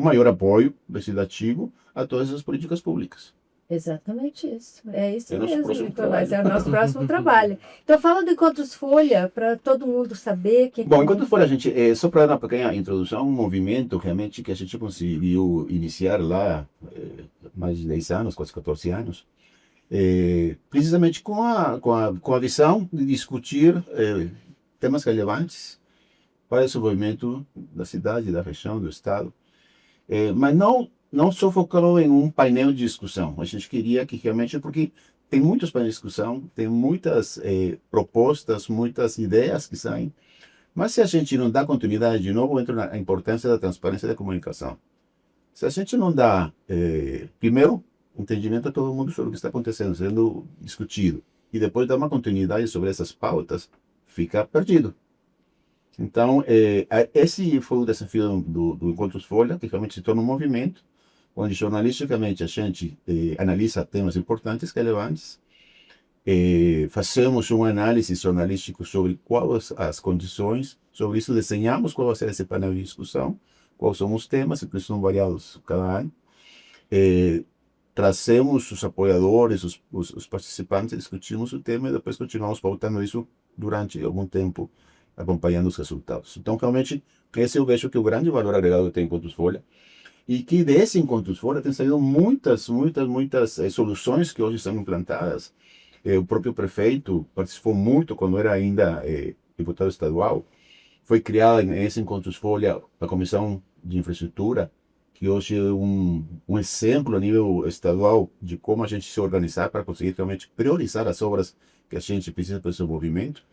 maior apoio legislativo a todas as políticas públicas. Exatamente isso. É isso É nosso mesmo, próximo Nicolás. trabalho. É o nosso próximo trabalho. Então, fala do Encontros Folha, para todo mundo saber. Bom, Encontros Folha, a gente, só para dar uma pequena introdução, um movimento realmente que a gente conseguiu iniciar lá mais de 10 anos, quase 14 anos, precisamente com a visão de discutir temas relevantes para o desenvolvimento da cidade, da região, do estado, mas não só focado em um painel de discussão. A gente queria que realmente, porque tem muitos painéis de discussão, tem muitas propostas, muitas ideias que saem, mas se a gente não dá continuidade, de novo entra a importância da transparência da comunicação. Se a gente não dá, primeiro, entendimento a todo mundo sobre o que está acontecendo, sendo discutido, e depois dá uma continuidade sobre essas pautas, fica perdido. Então, esse foi o desafio do Encontros Folha, que realmente se torna um movimento, onde jornalisticamente a gente analisa temas importantes, relevantes, fazemos uma análise jornalística sobre quais as condições, sobre isso desenhamos qual vai ser esse painel de discussão, quais são os temas, que são variados cada ano, trazemos os apoiadores, os participantes, discutimos o tema e depois continuamos pautando isso durante algum tempo acompanhando os resultados. Então, realmente, esse eu vejo que é o grande valor agregado que tem Encontros Folha, e que desse Encontros Folha tem saído muitas soluções que hoje são implantadas. O próprio prefeito participou muito quando era ainda deputado estadual. Foi criada nesse Encontros Folha a Comissão de Infraestrutura, que hoje é um exemplo a nível estadual de como a gente se organizar para conseguir realmente priorizar as obras que a gente precisa para o desenvolvimento.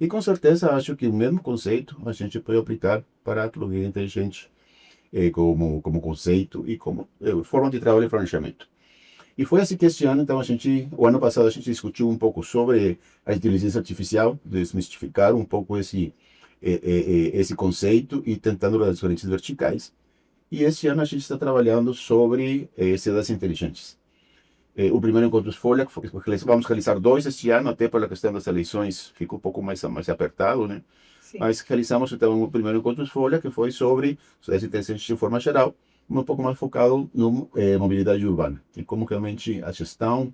E com certeza acho que o mesmo conceito a gente pode aplicar para a Londrina Inteligente como conceito e como forma de trabalho e planejamento. E foi assim que este ano, então, o ano passado a gente discutiu um pouco sobre a inteligência artificial, desmistificar um pouco esse conceito e tentando as diferentes verticais. E este ano a gente está trabalhando sobre cidades inteligentes. O primeiro Encontros Folha, vamos realizar 2 este ano, até pela questão das eleições, ficou um pouco mais apertado, né? Sim. Mas realizamos então o primeiro Encontros Folha, que foi sobre cidades inteligentes de forma geral, um pouco mais focado na mobilidade urbana, e como realmente a gestão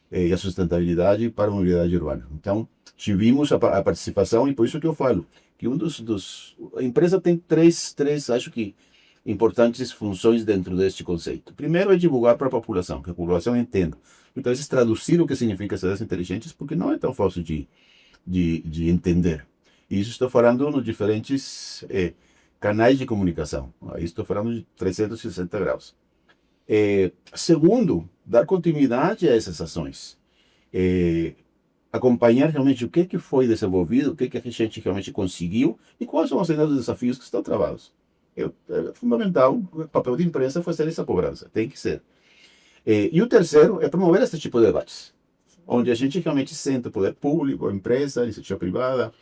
e a sustentabilidade para a mobilidade urbana. Então, tivemos a participação, e por isso que eu falo, que a empresa tem três, acho que, importantes funções dentro deste conceito. Primeiro é divulgar para a população, que a população entenda. Então, é traduzir o que significa cidades inteligentes, porque não é tão fácil de entender. E isso estou falando nos diferentes canais de comunicação. Aí estou falando de 360 graus. Segundo, dar continuidade a essas ações. Acompanhar realmente o que foi desenvolvido, o que a gente realmente conseguiu e quais são os desafios que estão travados. É fundamental, o papel de imprensa fazer essa cobrança, tem que ser. E o terceiro é promover esse tipo de debates, onde a gente realmente senta o poder público, a empresa, a iniciativa privada,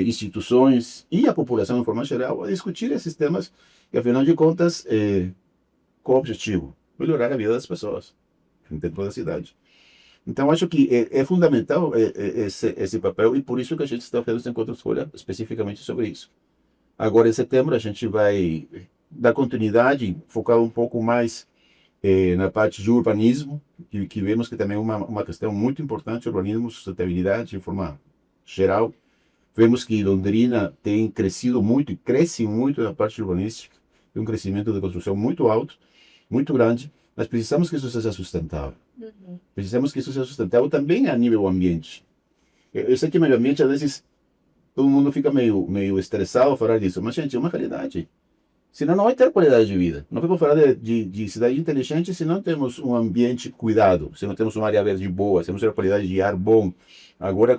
instituições e a população de forma geral a discutir esses temas e, afinal de contas, qual o objetivo? Melhorar a vida das pessoas dentro da cidade. Então, acho que é fundamental esse papel, e por isso que a gente está fazendo esse Encontros Folha especificamente sobre isso. Agora, em setembro, a gente vai dar continuidade, focar um pouco mais na parte de urbanismo, que vemos que também é uma questão muito importante, urbanismo, sustentabilidade de forma geral. Vemos que Londrina tem crescido muito e cresce muito na parte urbanística, tem um crescimento de construção muito alto, muito grande, mas precisamos que isso seja sustentável. Precisamos que isso seja sustentável também a nível ambiente. Eu sei que meio ambiente, às vezes, todo mundo fica meio estressado ao falar disso, mas, gente, é uma realidade. Senão não vai ter qualidade de vida. Não podemos falar de cidade inteligente se não temos um ambiente cuidado, se não temos uma área verde boa, se não temos uma qualidade de ar bom. Agora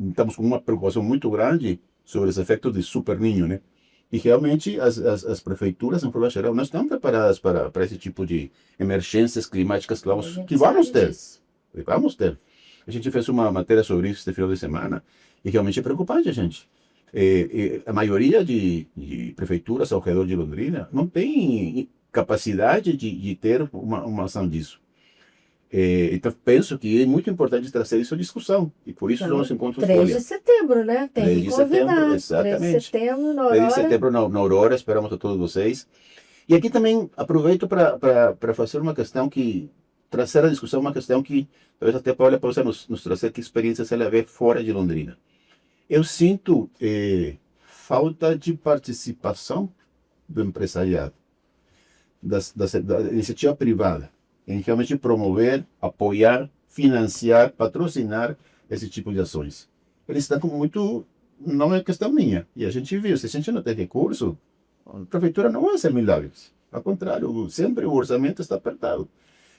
estamos com uma preocupação muito grande sobre os efeitos de Super Niño, né? E realmente as prefeituras, em forma geral, não estão preparadas para esse tipo de emergências climáticas que vamos ter. Vamos ter. A gente fez uma matéria sobre isso este final de semana e realmente é preocupante, gente. A maioria de prefeituras ao redor de Londrina não tem capacidade de ter uma ação disso. Então, penso que é muito importante trazer isso à discussão. E por isso Então, nós encontros 3 de setembro, né? Tem 3 que de convidar. setembro, 3 de exatamente. setembro, na 3 de Aurora. setembro na Aurora, esperamos a todos vocês. E aqui também aproveito para fazer uma questão trazer à discussão uma questão que talvez até a Paula possa nos trazer que experiências ela vê fora de Londrina. Eu sinto falta de participação do empresariado, da iniciativa privada, em realmente promover, apoiar, financiar, patrocinar esse tipo de ações. Eles estão como muito... Não é questão minha. E a gente viu, se a gente não tem recurso, a prefeitura não vai fazer milagres. Ao contrário, sempre o orçamento está apertado.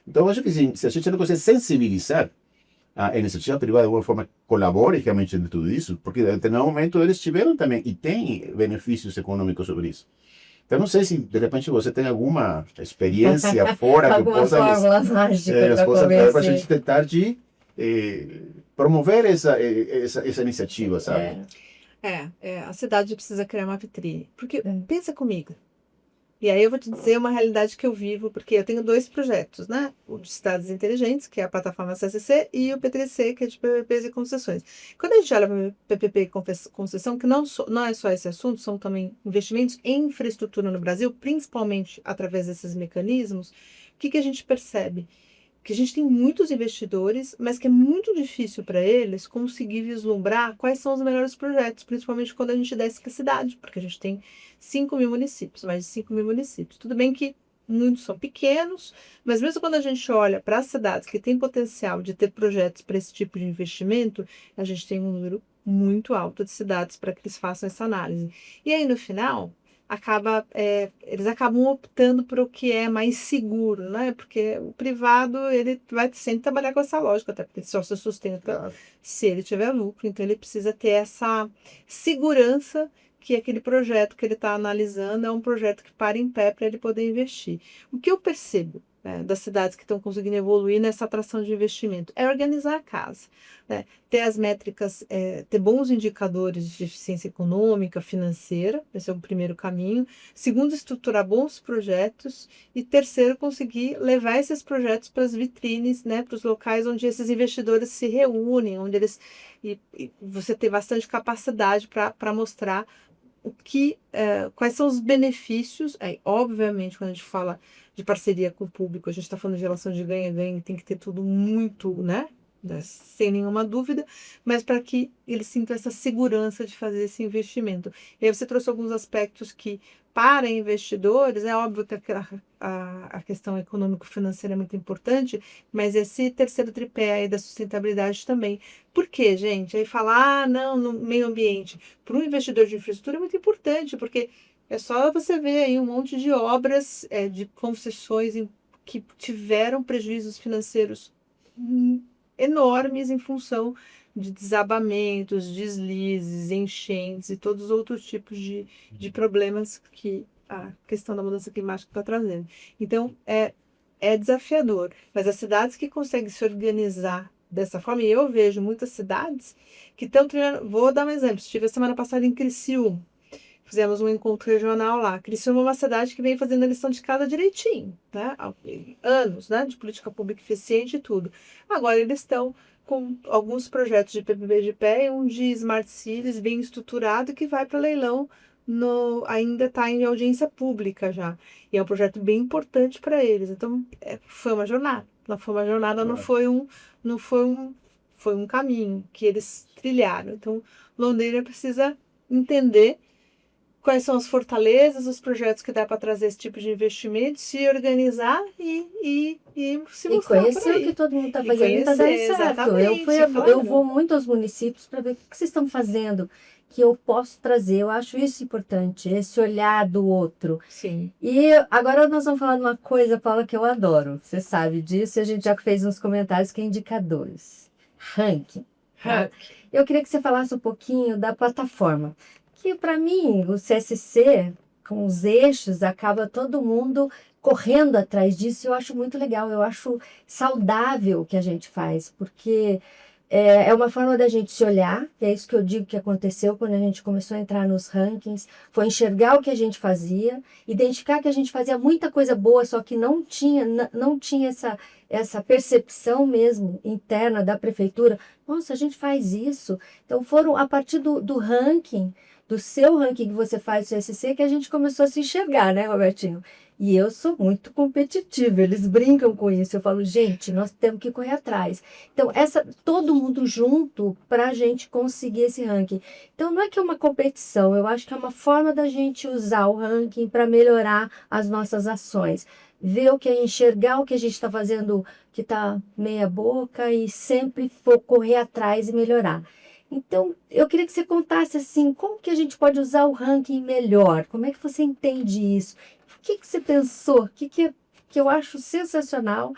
Então, acho que se a gente não consegue sensibilizar a iniciativa privada de alguma forma, colabore realmente em tudo isso, porque em determinado momento eles tiveram também, e têm benefícios econômicos sobre isso. Então, não sei se de repente você tem alguma experiência fora que Alguma possa fórmula mágica para a gente tentar promover essa iniciativa, sabe? A cidade precisa criar uma vitrine. Porque, pensa comigo, e aí eu vou te dizer uma realidade que eu vivo, porque eu tenho 2 projetos, né? O de Cidades Inteligentes, que é a plataforma CCC, e o P3C, que é de PPPs e concessões. Quando a gente olha para PPP e concessão, que não é só esse assunto, são também investimentos em infraestrutura no Brasil, principalmente através desses mecanismos, o que a gente percebe? que a gente tem muitos investidores, mas que é muito difícil para eles conseguir vislumbrar quais são os melhores projetos, principalmente quando a gente desce a cidade, porque a gente tem 5 mil municípios, mais de 5 mil municípios. Tudo bem que muitos são pequenos, mas mesmo quando a gente olha para as cidades que têm potencial de ter projetos para esse tipo de investimento, a gente tem um número muito alto de cidades para que eles façam essa análise. E aí, no final, eles acabam optando por o que é mais seguro, né? Porque o privado, ele vai sempre trabalhar com essa lógica, até porque só se sustenta se ele tiver lucro. Então, ele precisa ter essa segurança que aquele projeto que ele está analisando é um projeto que para em pé para ele poder investir. O que eu percebo, né, das cidades que estão conseguindo evoluir nessa atração de investimento é organizar a casa, né? Ter as métricas, ter bons indicadores de eficiência econômica, financeira, esse é o primeiro caminho. Segundo, estruturar bons projetos. E terceiro, conseguir levar esses projetos para as vitrines, né, para os locais onde esses investidores se reúnem, onde eles e você tem bastante capacidade para mostrar quais são os benefícios. Obviamente, quando a gente fala de parceria com o público, a gente está falando de relação de ganha-ganha, tem que ter tudo muito, né? Sem nenhuma dúvida, mas para que eles sintam essa segurança de fazer esse investimento. E aí você trouxe alguns aspectos que, para investidores, é óbvio que a questão econômico-financeira é muito importante, mas esse terceiro tripé aí da sustentabilidade também. Por quê, gente? Aí falar, não, no meio ambiente. Para um investidor de infraestrutura é muito importante, porque é só você ver aí um monte de obras, de concessões que tiveram prejuízos financeiros enormes em função de desabamentos, deslizes, enchentes e todos os outros tipos de problemas que a questão da mudança climática está trazendo. Então, é desafiador, mas as cidades que conseguem se organizar dessa forma, e eu vejo muitas cidades que estão treinando. Vou dar um exemplo: estive a semana passada em Criciúma, fizemos um encontro regional lá. Criciúma é uma cidade que vem fazendo a lição de casa direitinho, né? Há anos, né? De política pública eficiente e tudo. Agora eles estão com alguns projetos de PPP de pé e um de Smart Cities bem estruturado que vai para leilão, ainda está em audiência pública já. E é um projeto bem importante para eles. Então, foi uma jornada. Não foi uma jornada, foi um caminho que eles trilharam. Então, Londrina precisa entender quais são as fortalezas, os projetos que dá para trazer esse tipo de investimento, se organizar e se mostrar por conhecer aí. o que todo mundo está E fazendo para dar conhecer, certo. exatamente, Eu claro. vou muito aos municípios para ver o que vocês estão fazendo, que eu posso trazer. Eu acho isso importante, esse olhar do outro. Sim. E agora nós vamos falar de uma coisa, Paula, que eu adoro. Você sabe disso, e a gente já fez uns comentários que é indicadores. Ranking. Tá? Eu queria que você falasse um pouquinho da plataforma. Que para mim, o CSC, com os eixos, acaba todo mundo correndo atrás disso. Eu acho muito legal, eu acho saudável o que a gente faz, porque é uma forma da gente se olhar, que é isso que eu digo que aconteceu quando a gente começou a entrar nos rankings, foi enxergar o que a gente fazia, identificar que a gente fazia muita coisa boa, só que não tinha essa percepção mesmo interna da prefeitura. Nossa, a gente faz isso. Então foram a partir do ranking, do seu ranking que você faz do CSC, que a gente começou a se enxergar, né, Robertinho? E eu sou muito competitiva, eles brincam com isso. Eu falo, gente, nós temos que correr atrás. Então, todo mundo junto para a gente conseguir esse ranking. Então, não é que é uma competição, eu acho que é uma forma da gente usar o ranking para melhorar as nossas ações. Ver enxergar o que a gente está fazendo que está meia boca e sempre correr atrás e melhorar. Então, eu queria que você contasse assim, como que a gente pode usar o ranking melhor? Como é que você entende isso? O que você pensou? Que eu acho sensacional.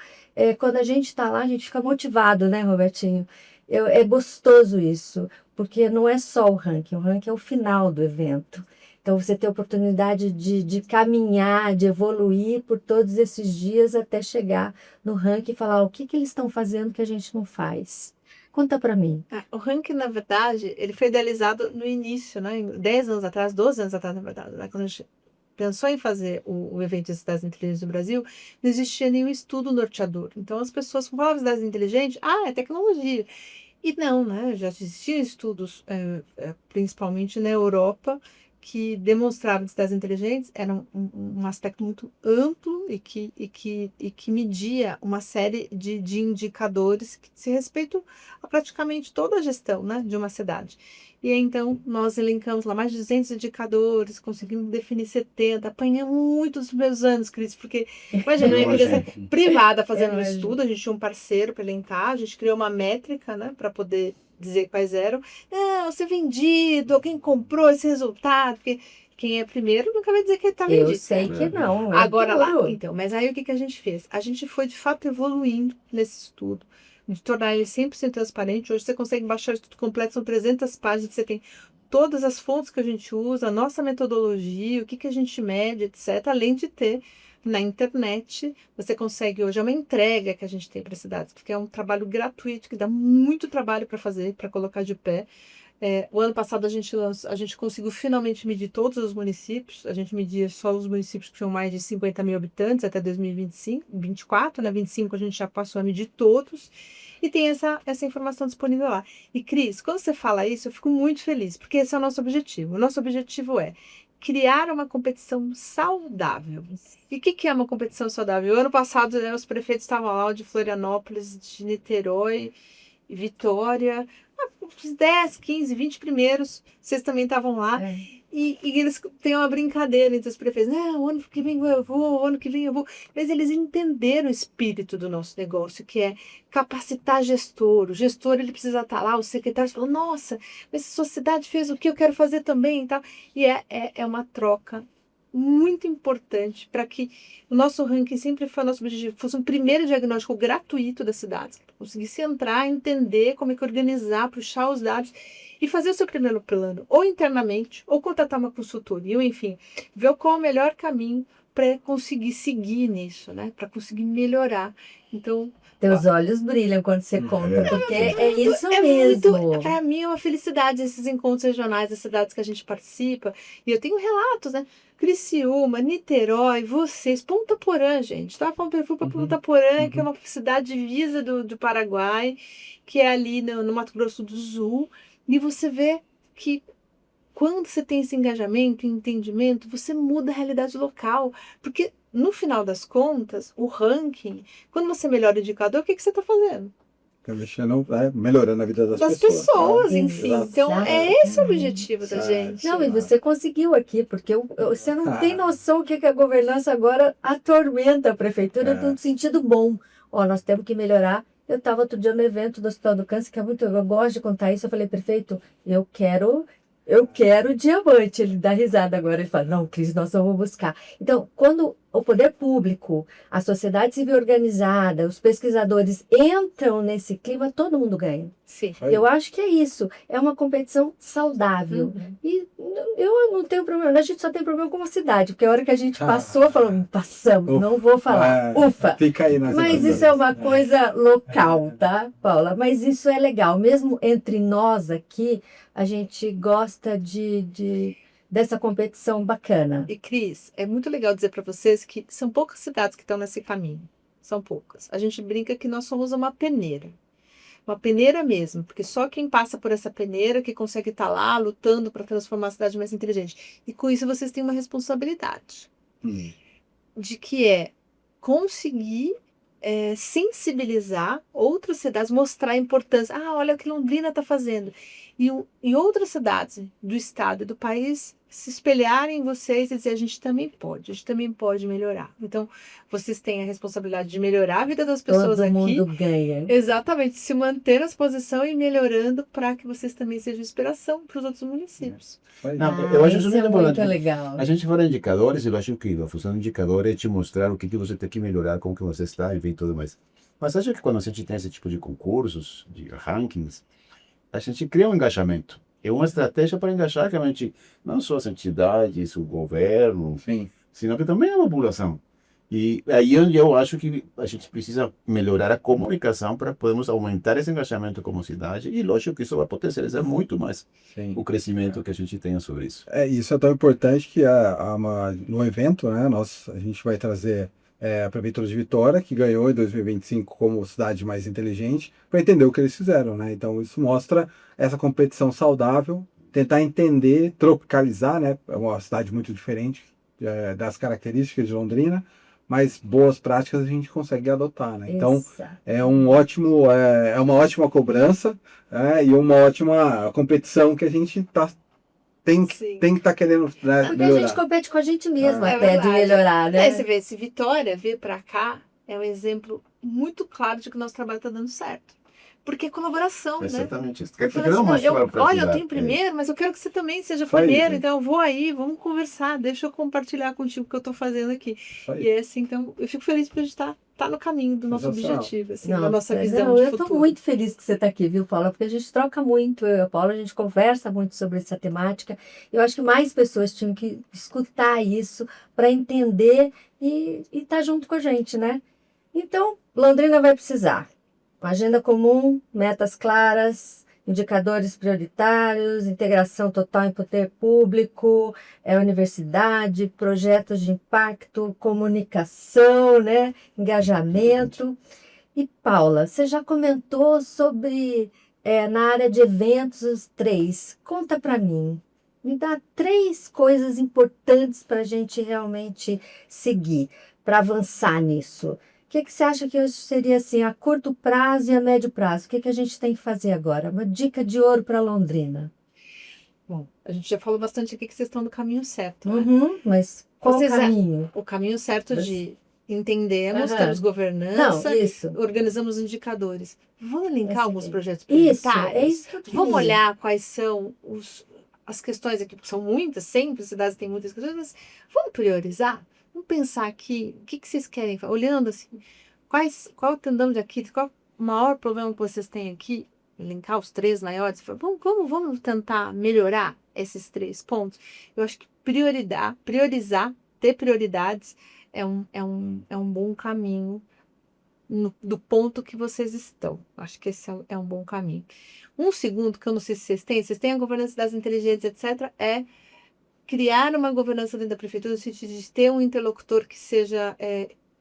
Quando a gente está lá, a gente fica motivado, né, Robertinho? É gostoso isso, porque não é só o ranking é o final do evento. Então, você tem a oportunidade de caminhar, de evoluir por todos esses dias até chegar no ranking e falar o que eles estão fazendo que a gente não faz. Conta para mim. O ranking, na verdade, ele foi idealizado no início, né? 10 anos atrás, 12 anos atrás, na verdade, né? Quando a gente pensou em fazer o evento de cidades inteligentes do Brasil, não existia nenhum estudo norteador. Então, as pessoas falavam cidades inteligentes, é tecnologia. E não, né? Já existiam estudos, principalmente na Europa, que demonstrava de cidades inteligentes era um aspecto muito amplo e que media uma série de indicadores que se respeitam a praticamente toda a gestão, né, de uma cidade. E aí, então, nós elencamos lá mais de 200 indicadores, conseguimos definir 70, apanhamos muitos meus anos, Cris, porque, imagina, eu queria ser privada fazendo um estudo, a gente tinha um parceiro para elencar, a gente criou uma métrica, né, para poder dizer quais eram. Não, ser vendido, alguém comprou esse resultado, porque quem é primeiro nunca vai dizer que está vendido. Eu sei que não. Agora lá, então, mas aí o que a gente fez? A gente foi de fato evoluindo nesse estudo, de tornar ele 100% transparente. Hoje você consegue baixar o estudo completo, são 300 páginas, você tem todas as fontes que a gente usa, a nossa metodologia, o que a gente mede, etc. Além de ter na internet, você consegue hoje, é uma entrega que a gente tem para as cidades, porque é um trabalho gratuito, que dá muito trabalho para fazer, para colocar de pé. O ano passado a gente conseguiu finalmente medir todos os municípios. A gente media só os municípios que tinham mais de 50 mil habitantes até 2025, 24, né? 25 a gente já passou a medir todos. E tem essa informação disponível lá. E Cris, quando você fala isso, eu fico muito feliz, porque esse é o nosso objetivo. O nosso objetivo é criar uma competição saudável. E o que é uma competição saudável? O ano passado, né, os prefeitos estavam lá, de Florianópolis, de Niterói, Vitória, os 10, 15, 20 primeiros, vocês também estavam lá. E eles têm uma brincadeira entre os prefeitos. Não, ano que vem eu vou, ano que vem eu vou. Mas eles entenderam o espírito do nosso negócio, que é capacitar gestor. O gestor, ele precisa estar lá, os secretários falam, nossa, mas a sua cidade fez o que eu quero fazer também e tal. E é uma troca muito importante para que o nosso ranking sempre foi nosso objetivo, fosse um primeiro diagnóstico gratuito das cidades, conseguisse entrar, entender como é que organizar, puxar os dados e fazer o seu primeiro plano, ou internamente, ou contratar uma consultoria, ou enfim, ver qual é o melhor caminho para conseguir seguir nisso, né? Para conseguir melhorar. Então, teus olhos brilham quando você conta, porque é isso mesmo. Para mim é uma felicidade esses encontros regionais das cidades que a gente participa. E eu tenho relatos, né? Criciúma, Niterói, vocês, Ponta Porã, gente. Tá? Fui para Ponta Porã, que é uma cidade divisa do Paraguai, que é ali no Mato Grosso do Sul. E você vê que quando você tem esse engajamento e entendimento, você muda a realidade local. Porque, no final das contas, o ranking, quando você melhora o indicador, o que você está fazendo? Melhorando a vida das pessoas, né? enfim. Exato. Então, é esse o objetivo da gente. Não, e você conseguiu aqui, porque você não tem noção o que a governança agora atormenta a prefeitura num sentido bom. Ó, nós temos que melhorar. Eu estava outro dia no evento do Hospital do Câncer, que é muito, eu gosto de contar isso. Eu falei, prefeito, eu quero diamante. Ele dá risada agora. Ele fala, não, Cris, nós vamos buscar. Então, quando o poder público, a sociedade civil organizada, os pesquisadores entram nesse clima, todo mundo ganha. Sim. Eu acho que é isso. É uma competição saudável. E eu não tenho problema. A gente só tem problema com a cidade, porque a hora que a gente passou, falou, passamos, não vou falar. Ufa! Fica aí nas Mas isso é uma coisa local, tá, Paula? Mas isso é legal. Mesmo entre nós aqui, a gente gosta dessa competição bacana. E, Cris, é muito legal dizer para vocês que são poucas cidades que estão nesse caminho. São poucas. A gente brinca que nós somos uma peneira. Uma peneira mesmo, porque só quem passa por essa peneira que consegue estar lá lutando para transformar a cidade mais inteligente. E com isso vocês têm uma responsabilidade. De que é conseguir sensibilizar outras cidades, mostrar a importância. Olha o que Londrina está fazendo. E outras cidades do estado e do país se espelharem em vocês e dizer, a gente também pode melhorar. Então, vocês têm a responsabilidade de melhorar a vida das pessoas aqui. Todo mundo ganha. Exatamente, se manter nessa posição e melhorando para que vocês também sejam inspiração para os outros municípios. Não, eu acho isso muito muito legal. A gente fala indicadores, eu acho que a função do indicador é te mostrar o que você tem que melhorar, como que você está, enfim, tudo mais. Mas acho que quando a gente tem esse tipo de concursos, de rankings, a gente cria um engajamento. É uma estratégia para engajar realmente não só as entidades, o governo, enfim, sino que também a população. E aí eu acho que a gente precisa melhorar a comunicação para podermos aumentar esse engajamento como cidade e lógico que isso vai potencializar muito mais o crescimento que a gente tenha sobre isso. Isso é tão importante que no evento, né, a gente vai trazer a Prefeitura de Vitória, que ganhou em 2025 como cidade mais inteligente, para entender o que eles fizeram, né? Então isso mostra essa competição saudável tentar entender, tropicalizar, né? É uma cidade muito diferente das características de Londrina, mas boas práticas a gente consegue adotar, né? Então, Exato. é uma ótima cobrança, e uma ótima competição que a gente tem Sim. que estar querendo, né, Porque a melhorar. gente compete com a gente mesmo É até de verdade. melhorar, né? Você vê, se Vitória vir para cá, é um exemplo muito claro de que o nosso trabalho está dando certo. Porque é colaboração, né? Exatamente isso. Eu falo assim, olha, eu tenho primeiro, mas eu quero que você também seja Isso aí, primeiro, né? então eu vou aí, vamos conversar, deixa eu compartilhar contigo o que eu estou fazendo aqui. Isso aí. E é assim, então, eu fico feliz porque a gente tá no caminho do nosso Sensacional. objetivo, assim, da nossa visão não, de eu futuro. estou muito feliz que você está aqui, viu, Paula? Porque a gente troca muito, eu e a Paula, a gente conversa muito sobre essa temática. Eu acho que mais pessoas tinham que escutar isso para entender e estar junto com a gente, né? Então, Londrina vai precisar. Uma agenda comum, metas claras, indicadores prioritários, integração total em poder público, universidade, projetos de impacto, comunicação, né? Engajamento. E Paula, você já comentou sobre na área de eventos os 3. Conta para mim. Me dá 3 coisas importantes para a gente realmente seguir, para avançar nisso. O que você acha que hoje seria assim a curto prazo e a médio prazo? O que a gente tem que fazer agora? Uma dica de ouro para Londrina. Bom, a gente já falou bastante aqui que vocês estão no caminho certo, né? Mas qual o caminho? O caminho certo de entendemos, Aham. temos governança, Não, isso. organizamos indicadores. Vamos linkar Excelente. alguns projetos Isso, prioritários? é isso que eu queria. Vamos olhar quais são as questões aqui, porque são muitas, sempre, as cidades têm muitas questões, mas vamos priorizar? Vamos pensar aqui, o que vocês querem? Olhando assim, qual o tendão de Aquiles, qual o maior problema que vocês têm aqui? Linkar os 3 maiores, vamos tentar melhorar esses 3 pontos. Eu acho que priorizar, ter prioridades é um bom caminho do ponto que vocês estão. Acho que esse é um bom caminho. Um segundo, que eu não sei se vocês têm a governança das inteligentes, etc., é criar uma governança dentro da prefeitura no sentido de ter um interlocutor que seja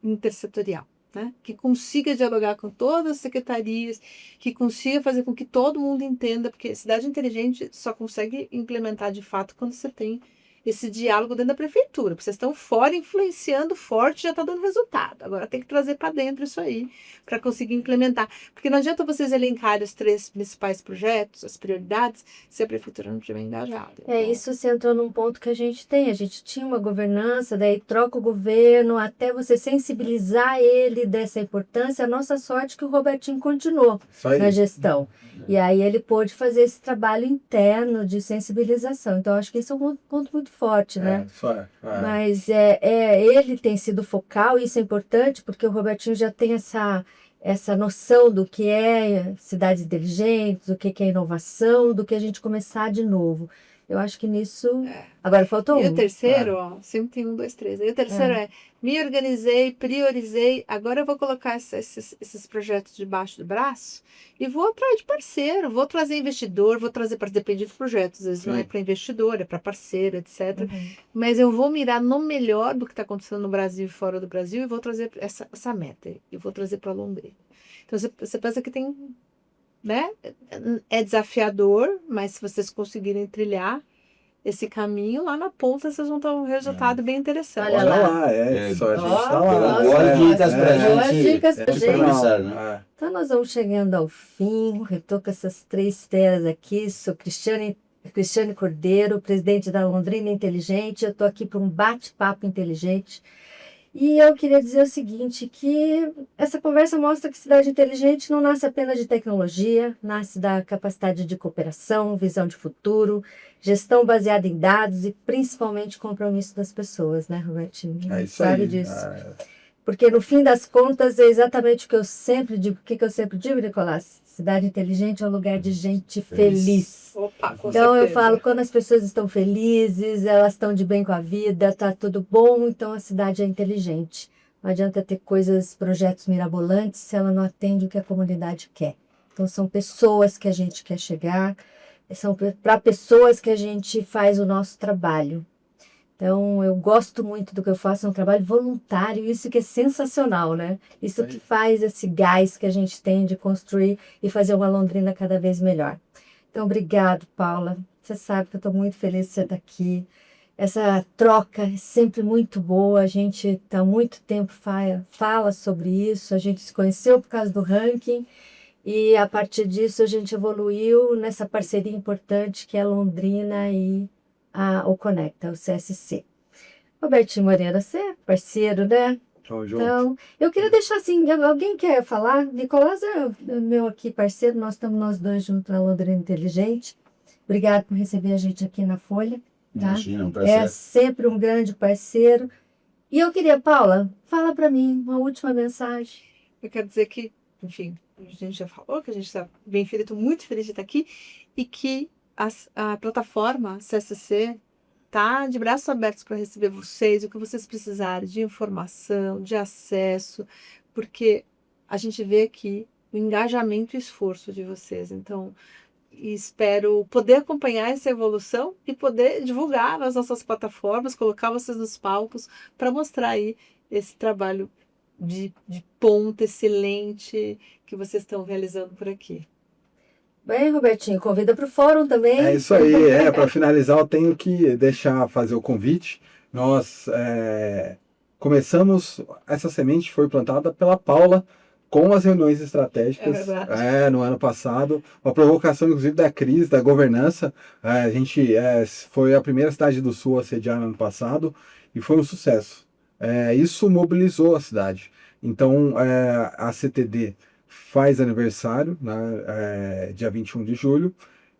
intersetorial. Né? Que consiga dialogar com todas as secretarias, que consiga fazer com que todo mundo entenda, porque cidade inteligente só consegue implementar de fato quando você tem esse diálogo dentro da prefeitura, porque vocês estão fora influenciando forte, já está dando resultado. Agora tem que trazer para dentro isso aí, para conseguir implementar. Porque não adianta vocês elencarem os 3 principais projetos, as prioridades, se a prefeitura não estiver engajada. Então, Isso você entrou num ponto que a gente tem. A gente tinha uma governança, daí troca o governo, até você sensibilizar ele dessa importância. A nossa sorte é que o Robertinho continuou Isso aí. na gestão. E aí ele pôde fazer esse trabalho interno de sensibilização. Então, acho que isso é um ponto muito forte, né? Isso é. Mas ele tem sido focal, e isso é importante, porque o Robertinho já tem essa noção do que é cidades inteligentes, do que é inovação, do que a gente começar de novo. Eu acho que nisso... Agora faltou E um. o terceiro, sempre tem 1, 2, 3. E o terceiro me organizei, priorizei, agora eu vou colocar esses projetos debaixo do braço e vou atrás de parceiro, vou trazer investidor, vou trazer para depender dos projetos, às vezes não é para investidor, é para parceiro, etc. Mas eu vou mirar no melhor do que está acontecendo no Brasil e fora do Brasil e vou trazer essa meta, e vou trazer para Londrina. Então você pensa que tem, né? É desafiador, mas se vocês conseguirem trilhar esse caminho, lá na ponta vocês vão ter um resultado bem interessante. Olha lá. Só a gente Ó, tá lá. Boas dicas pra boas gente. dicas pra gente. Priorizar, né? Então nós vamos chegando ao fim. Eu estou com essas 3 feras aqui. Sou Cristiane Cordeiro, presidente da Londrina Inteligente. Eu estou aqui para um bate-papo inteligente. E eu queria dizer o seguinte, que essa conversa mostra que cidade inteligente não nasce apenas de tecnologia, nasce da capacidade de cooperação, visão de futuro, gestão baseada em dados e principalmente compromisso das pessoas, né, Robertinho? É isso Sabe aí. disso. Porque no fim das contas é exatamente o que eu sempre digo. O que eu sempre digo, Nicolás? Cidade inteligente é um lugar de gente feliz. Opa, com Então eu certeza. falo, quando as pessoas estão felizes, elas estão de bem com a vida, tá tudo bom, então a cidade é inteligente. Não adianta ter projetos mirabolantes se ela não atende o que a comunidade quer. Então são pessoas que a gente quer chegar, são para pessoas que a gente faz o nosso trabalho. Então, eu gosto muito do que eu faço, é um trabalho voluntário, isso que é sensacional, né? Isso que faz esse gás que a gente tem de construir e fazer uma Londrina cada vez melhor. Então, obrigado, Paula. Você sabe que eu estou muito feliz de você estar aqui. Essa troca é sempre muito boa. A gente há muito tempo fala sobre isso. A gente se conheceu por causa do ranking e a partir disso a gente evoluiu nessa parceria importante que é a Londrina e o Conecta, o CSC. Robertinho Moreira, você é parceiro, né? Tamo junto. Então, eu queria deixar assim, alguém quer falar? Nicolás é meu aqui parceiro, nós estamos nós dois juntos na Londrina Inteligente. Obrigado por receber a gente aqui na Folha. Tá? Imagina, um É prazer. sempre um grande parceiro. E eu queria, Paula, fala para mim uma última mensagem. Eu quero dizer que, enfim, a gente já falou que a gente está bem feliz, estou muito feliz de estar aqui e que a plataforma CSC está de braços abertos para receber vocês, o que vocês precisarem de informação, de acesso, porque a gente vê aqui o engajamento e esforço de vocês. Então, e espero poder acompanhar essa evolução e poder divulgar nas nossas plataformas, colocar vocês nos palcos para mostrar aí esse trabalho de ponta excelente que vocês estão realizando por aqui. Bem, Robertinho, convida para o fórum também. É isso aí, para finalizar eu tenho que fazer o convite. Nós começamos, essa semente foi plantada pela Paula com as reuniões estratégicas no ano passado, uma provocação inclusive da Cris, da governança. A gente foi a primeira cidade do Sul a sediar no ano passado e foi um sucesso. Isso mobilizou a cidade. Então a CTD faz aniversário, né, dia 21 de julho,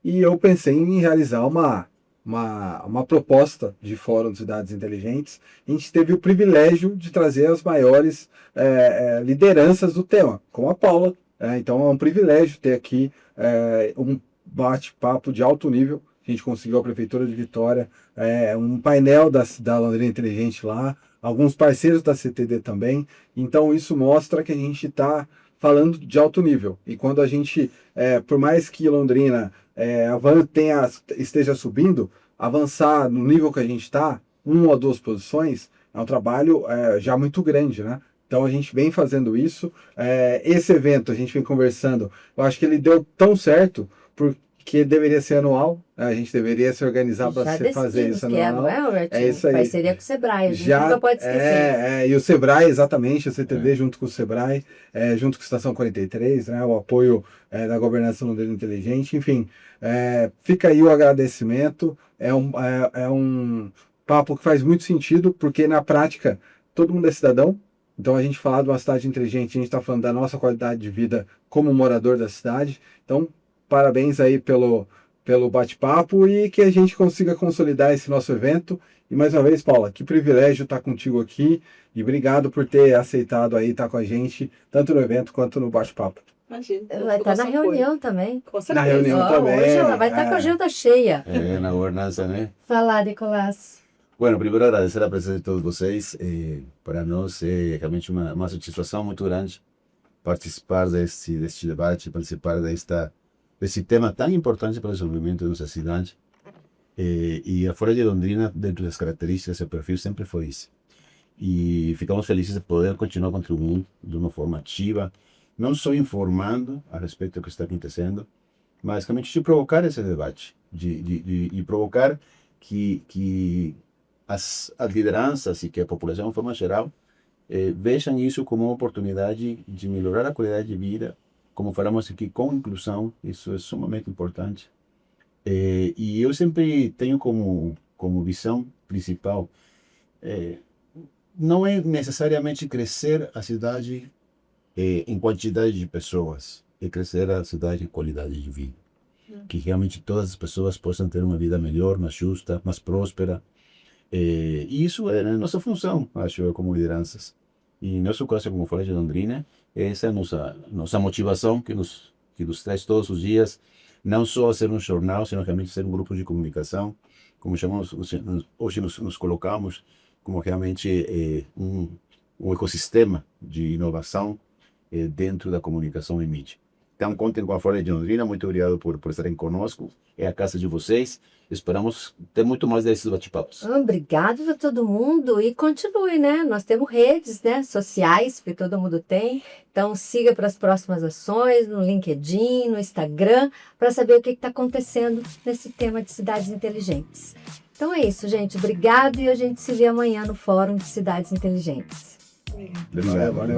e eu pensei em realizar uma proposta de Fórum de Cidades Inteligentes. A gente teve o privilégio de trazer as maiores lideranças do tema, como a Paula. Então é um privilégio ter aqui um bate-papo de alto nível. A gente conseguiu a Prefeitura de Vitória, um painel da Londrina Inteligente lá, alguns parceiros da CTD também. Então isso mostra que a gente está falando de alto nível. E quando a gente, por mais que Londrina esteja subindo, avançar no nível que a gente está, 1 ou 2 posições, é um trabalho já muito grande, né? Então a gente vem fazendo isso. Esse evento, a gente vem conversando, eu acho que ele deu tão certo porque deveria ser anual. A gente deveria se organizar para fazer isso anual. É isso aí. Parceria com o Sebrae, a gente nunca pode esquecer. E o Sebrae, exatamente, o CTD junto com o Sebrae, junto com a Estação 43, né, o apoio da governança Londrina Inteligente, enfim, fica aí o agradecimento. É um papo que faz muito sentido, porque na prática todo mundo é cidadão. Então a gente fala de uma cidade inteligente, a gente está falando da nossa qualidade de vida como morador da cidade. Então, parabéns aí pelo bate-papo e que a gente consiga consolidar esse nosso evento. E mais uma vez, Paula, que privilégio estar contigo aqui e obrigado por ter aceitado aí estar com a gente, tanto no evento quanto no bate-papo. Imagina. Vai estar na reunião também. Com certeza. Na reunião também. Hoje ela vai estar com a agenda cheia. Na governança, né? Fala, Nicolás. Bueno, primeiro agradecer a presença de todos vocês. Para nós é realmente uma satisfação muito grande participar deste debate, participar desse tema tão importante para o desenvolvimento da nossa cidade. E a Folha de Londrina, dentro das características do perfil, sempre foi isso. E ficamos felizes de poder continuar contribuindo de uma forma ativa, não só informando a respeito do que está acontecendo, mas realmente de provocar esse debate, de provocar que as lideranças e que a população, de forma geral, vejam isso como uma oportunidade de melhorar a qualidade de vida, como falamos aqui, com inclusão. Isso é sumamente importante. E eu sempre tenho como visão principal, não é necessariamente crescer a cidade em quantidade de pessoas, é crescer a cidade em qualidade de vida. Que realmente todas as pessoas possam ter uma vida melhor, mais justa, mais próspera. E isso é a nossa função, acho, como lideranças. E nosso caso, como Folha de Londrina, essa é a nossa motivação que nos traz todos os dias, não só a ser um jornal, sino realmente ser um grupo de comunicação, como chamamos, hoje nos colocamos como realmente um ecossistema de inovação dentro da comunicação e mídia. Então, contem com a Folha de Londrina. Muito obrigado por estarem conosco. É a casa de vocês. Esperamos ter muito mais desses bate-papos. Obrigado a todo mundo e continue, né? Nós temos redes, né, sociais, que todo mundo tem. Então siga para as próximas ações no LinkedIn, no Instagram, para saber o que está acontecendo nesse tema de cidades inteligentes. Então é isso, gente. Obrigado e a gente se vê amanhã no Fórum de Cidades Inteligentes. Obrigado. Valeu.